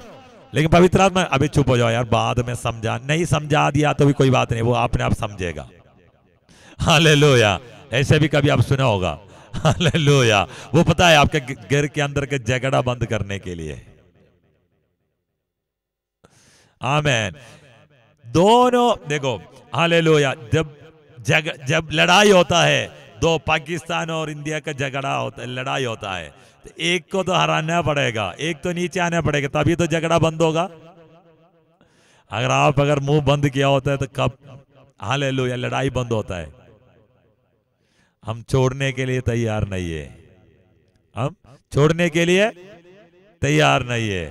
लेकिन पवित्र आत्मा, अभी चुप हो जाओ यार, बाद में समझा, नहीं समझा दिया तो भी कोई बात नहीं, वो अपने आप समझेगा। हालेलुया। ऐसे भी कभी आप सुना होगा। हालेलुया। वो पता है आपके घर के अंदर के झगड़ा बंद करने के लिए। आमीन। दोनों देखो, हालेलुया, जब लड़ाई होता है, दो पाकिस्तान और इंडिया का झगड़ा होता है, लड़ाई होता है, तो एक को तो हराना पड़ेगा, एक तो नीचे आना पड़ेगा, तभी तो झगड़ा बंद होगा। अगर मुंह बंद किया होता है तो कब, हालेलुया, लड़ाई बंद होता है। हम छोड़ने के लिए तैयार नहीं है। हम छोड़ने के लिए तैयार नहीं है।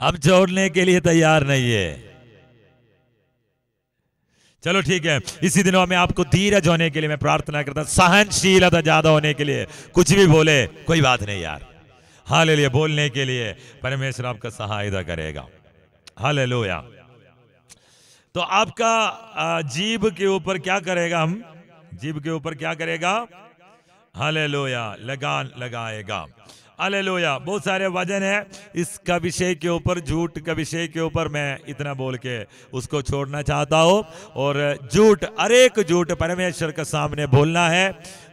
हम छोड़ने के लिए तैयार नहीं है। चलो ठीक है, इसी दिनों में आपको धीरज होने के लिए मैं प्रार्थना करता हूं, सहनशीलता ज्यादा होने के लिए। कुछ भी बोले कोई बात नहीं यार, हालेलुया, बोलने के लिए परमेश्वर आपका सहायता करेगा। हालेलुया। तो आपका जीभ के ऊपर क्या करेगा? हम जीभ के ऊपर क्या करेगा? हालेलुया, लगान लगाएगा। हालेलुया। बहुत सारे वजन है इसका विषय के ऊपर, झूठ का विषय के ऊपर मैं इतना बोल के उसको छोड़ना चाहता हूं। और झूठ, हर एक झूठ परमेश्वर के सामने बोलना है।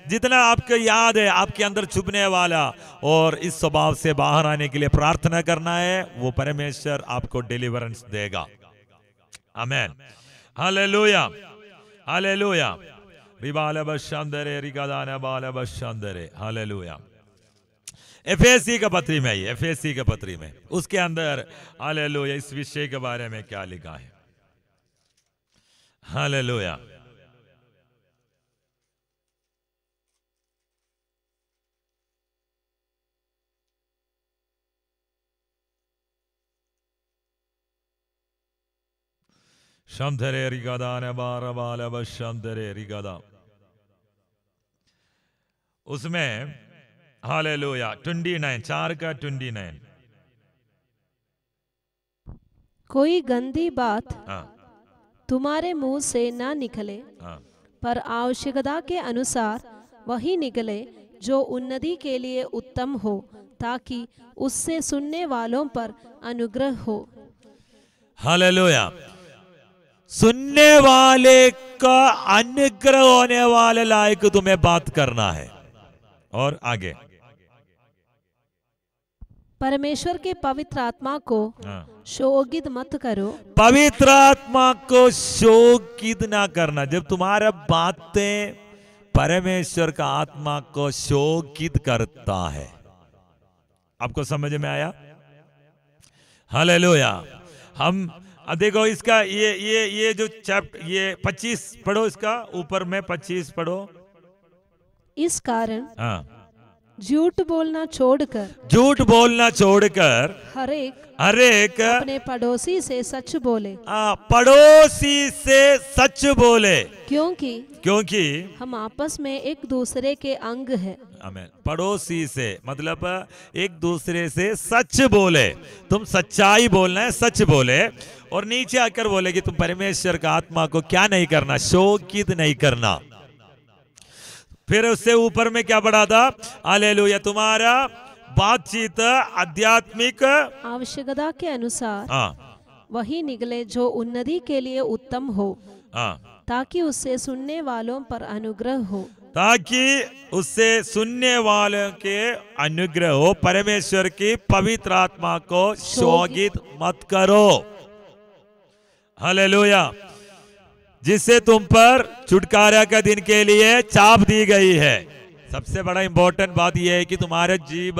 जितना आपको याद है आपके अंदर छुपने वाला, और इस स्वभाव से बाहर आने के लिए प्रार्थना करना है, वो परमेश्वर आपको डिलीवरेंस देगा। आमीन। हालेलुया। हालेलुया। रिबाल बशंदरे रिगादाना बाल बशंदरे। हालेलुया। एफएससी का पत्री में, एफएससी का पत्री में, उसके अंदर हालेलुया इस विषय के बारे में क्या लिखा है? हालेलुया। शंधरे रिगादान बार बाल बशंदरे रिगादा, उसमें हालेलुया 29, 4 का 29। कोई गंदी बात हाँ, तुम्हारे मुंह से ना निकले, हाँ, पर आवश्यकता के अनुसार वही निकले जो उन्नति के लिए उत्तम हो, ताकि उससे सुनने वालों पर अनुग्रह हो। हालेलुया। सुनने वाले का अनुग्रह होने वाले लायक तुम्हें बात करना है। और आगे, परमेश्वर के पवित्र आत्मा को शोकित मत करो। पवित्र आत्मा को शोकित ना करना। जब तुम्हारा बातें परमेश्वर का आत्मा को शोकित करता है, आपको समझ में आया? हालेलुया। हम देखो इसका ये जो चैप्टर, ये 25 पढ़ो, इसका ऊपर में 25 पढ़ो। इस कारण हाँ, झूठ बोलना छोड़कर झूठ बोलना छोड़कर हर एक अपने पड़ोसी से सच बोले, पड़ोसी से सच बोले, क्योंकि हम आपस में एक दूसरे के अंग हैं। आमीन। पड़ोसी से मतलब एक दूसरे से सच बोले, तुम सच्चाई बोलना है, सच बोले। और नीचे आकर बोले कि तुम परमेश्वर का आत्मा को क्या नहीं करना, शोकित नहीं करना। फिर उससे ऊपर में क्या पढ़ा था? हालेलुया, तुम्हारा बातचीत आध्यात्मिक आवश्यकता के अनुसार वही निकले जो उन्नति के लिए उत्तम हो, ताकि उससे सुनने वालों पर अनुग्रह हो, ताकि उससे सुनने वालों के अनुग्रह हो। परमेश्वर की पवित्र आत्मा को शोकित मत करो। हालेलुया, जिससे तुम पर छुटकारा का दिन के लिए चाप दी गई है। सबसे बड़ा इंपॉर्टेंट बात यह है कि तुम्हारे जीव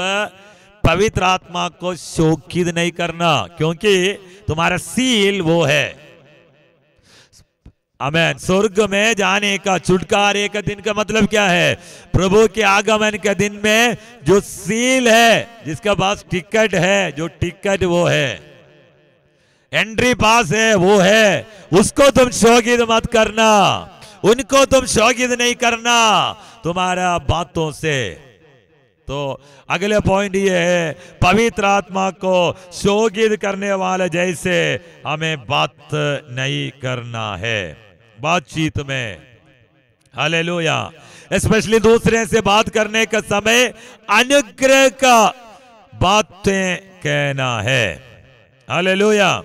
पवित्र आत्मा को शोकित नहीं करना, क्योंकि तुम्हारा सील वो है। आमीन। स्वर्ग में जाने का, छुटकारे का दिन का मतलब क्या है? प्रभु के आगमन के दिन में जो सील है, जिसका पास टिकट है, जो टिकट वो है, एंट्री पास है, वो है, उसको तुम शोकित मत करना, उनको तुम शोकित नहीं करना तुम्हारा बातों से। तो अगले पॉइंट ये है, पवित्र आत्मा को शोकित करने वाले जैसे हमें बात नहीं करना है बातचीत में। हालेलुया। स्पेशली दूसरे से बात करने का समय अनुग्रह का बातें कहना है। हालेलुया।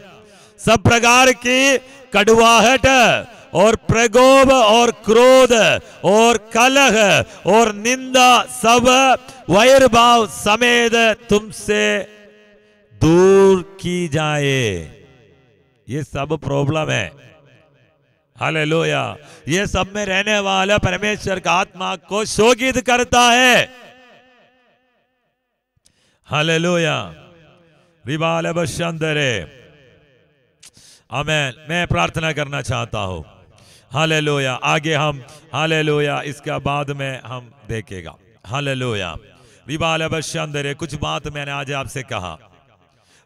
सब प्रकार की कड़वाहट और प्रकोप और क्रोध और कलह और निंदा सब वैर भाव समेत तुमसे दूर की जाए। ये सब प्रॉब्लम है। हालेलुया। ये सब में रहने वाला परमेश्वर का आत्मा को शोकित करता है। हालेलुया। रिबाल बशंदरे। आमीन। मैं प्रार्थना करना चाहता हूं। हालेलुया। आगे हम हालेलुया इसका बाद में हम देखेगा। हालेलुया। रिबाल बशंदरे, कुछ बात मैंने आज आपसे कहा।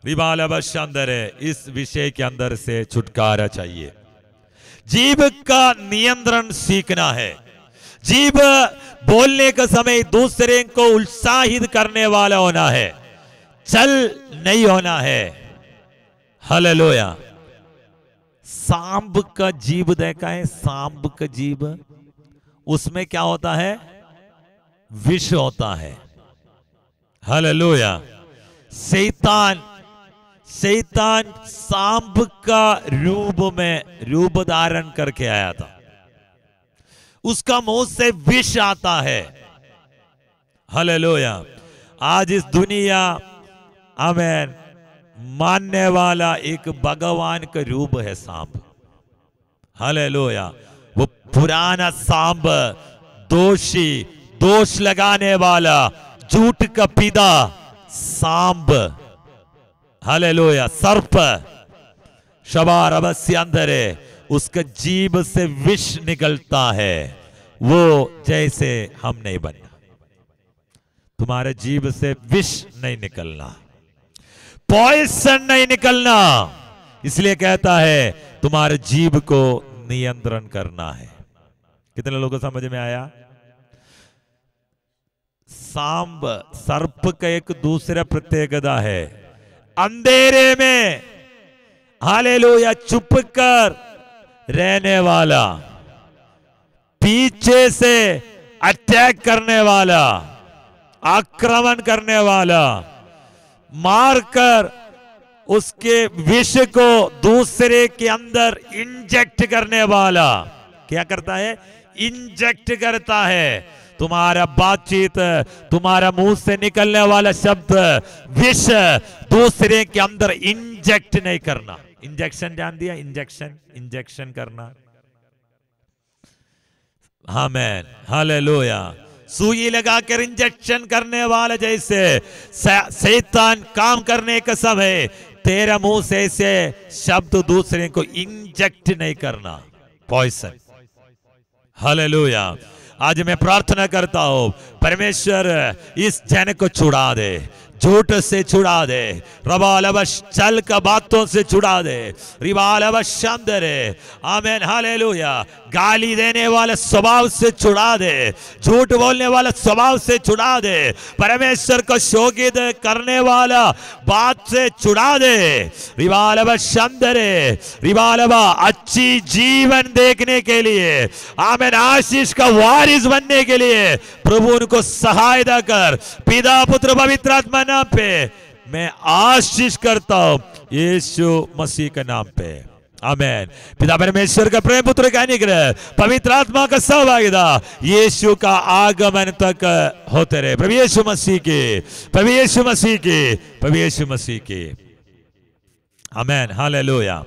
रिबाल बशंदरे, इस विषय के अंदर से छुटकारा चाहिए। जीव का नियंत्रण सीखना है। जीव बोलने के समय दूसरे को उत्साहित करने वाला होना है, चल नहीं होना है। हालेलुया। सांप का जीभ देखा है? सांप का जीभ, उसमें क्या होता है? विष होता है। हालेलुया। शैतान सांप का रूप धारण करके आया था। उसका मुंह से विष आता है। हालेलुया। आज इस दुनिया आमीन मानने वाला एक भगवान का रूप है सांप। हालेलुया। वो पुराना सांप, दोषी, दोष लगाने वाला, झूठ का पिता सांप। हालेलुया। सर्प शबार अवश्य अंदर है, उसका जीभ से विष निकलता है। वो जैसे हम नहीं बनना। तुम्हारे जीभ से विष नहीं निकलना, पॉइजन नहीं निकलना। इसलिए कहता है तुम्हारे जीभ को नियंत्रण करना है। कितने लोगों को समझ में आया? सांप, सर्प का एक दूसरा प्रत्येकता है। अंधेरे में हालेलुया चुप कर रहने वाला, पीछे से अटैक करने वाला, आक्रमण करने वाला, मारकर उसके विष को दूसरे के अंदर इंजेक्ट करने वाला। क्या करता है? इंजेक्ट करता है। तुम्हारा बातचीत, तुम्हारा मुंह से निकलने वाला शब्द विष दूसरे के अंदर इंजेक्ट नहीं करना। इंजेक्शन जान दिया? इंजेक्शन करना। आमीन। हालेलुया। सुई लगाकर इंजेक्शन करने वाला जैसे शैतान काम करने के समय तेरा मुंह से ऐसे शब्द दूसरे को इंजेक्ट नहीं करना, पॉइजन। हालेलुया। आज मैं प्रार्थना करता हूं, परमेश्वर इस जन को छुड़ा दे, झूठ से छुड़ा दे, रबालबश चल का बातों से छुड़ा दे, रिबालबश शांदरे, आमीन हालेलुया। गाली देने वाले स्वभाव से छुड़ा दे, झूठ बोलने वाला स्वभाव से छुड़ा दे, परमेश्वर को शोकित करने वाला बात से छुड़ा दे, रिबालबश शांदरे, रिबालबा अच्छी जीवन देखने के लिए, आमीन आशीष का वारिस बनने के लिए प्रभु उनको सहायता कर, पिता पुत्र पवित्र आत्मा नाम पे मैं आशीष करता हूं, यीशु मसीह के नाम पे, आमीन। पिता परमेश्वर का प्रेम, पुत्र का अनुग्रह, पवित्र आत्मा का सहभागिता यीशु का आगमन तक होते रहे। प्रभु यीशु मसीह के, प्रभु यीशु मसीह के, प्रभु यीशु मसीह के, आमीन हालेलुया।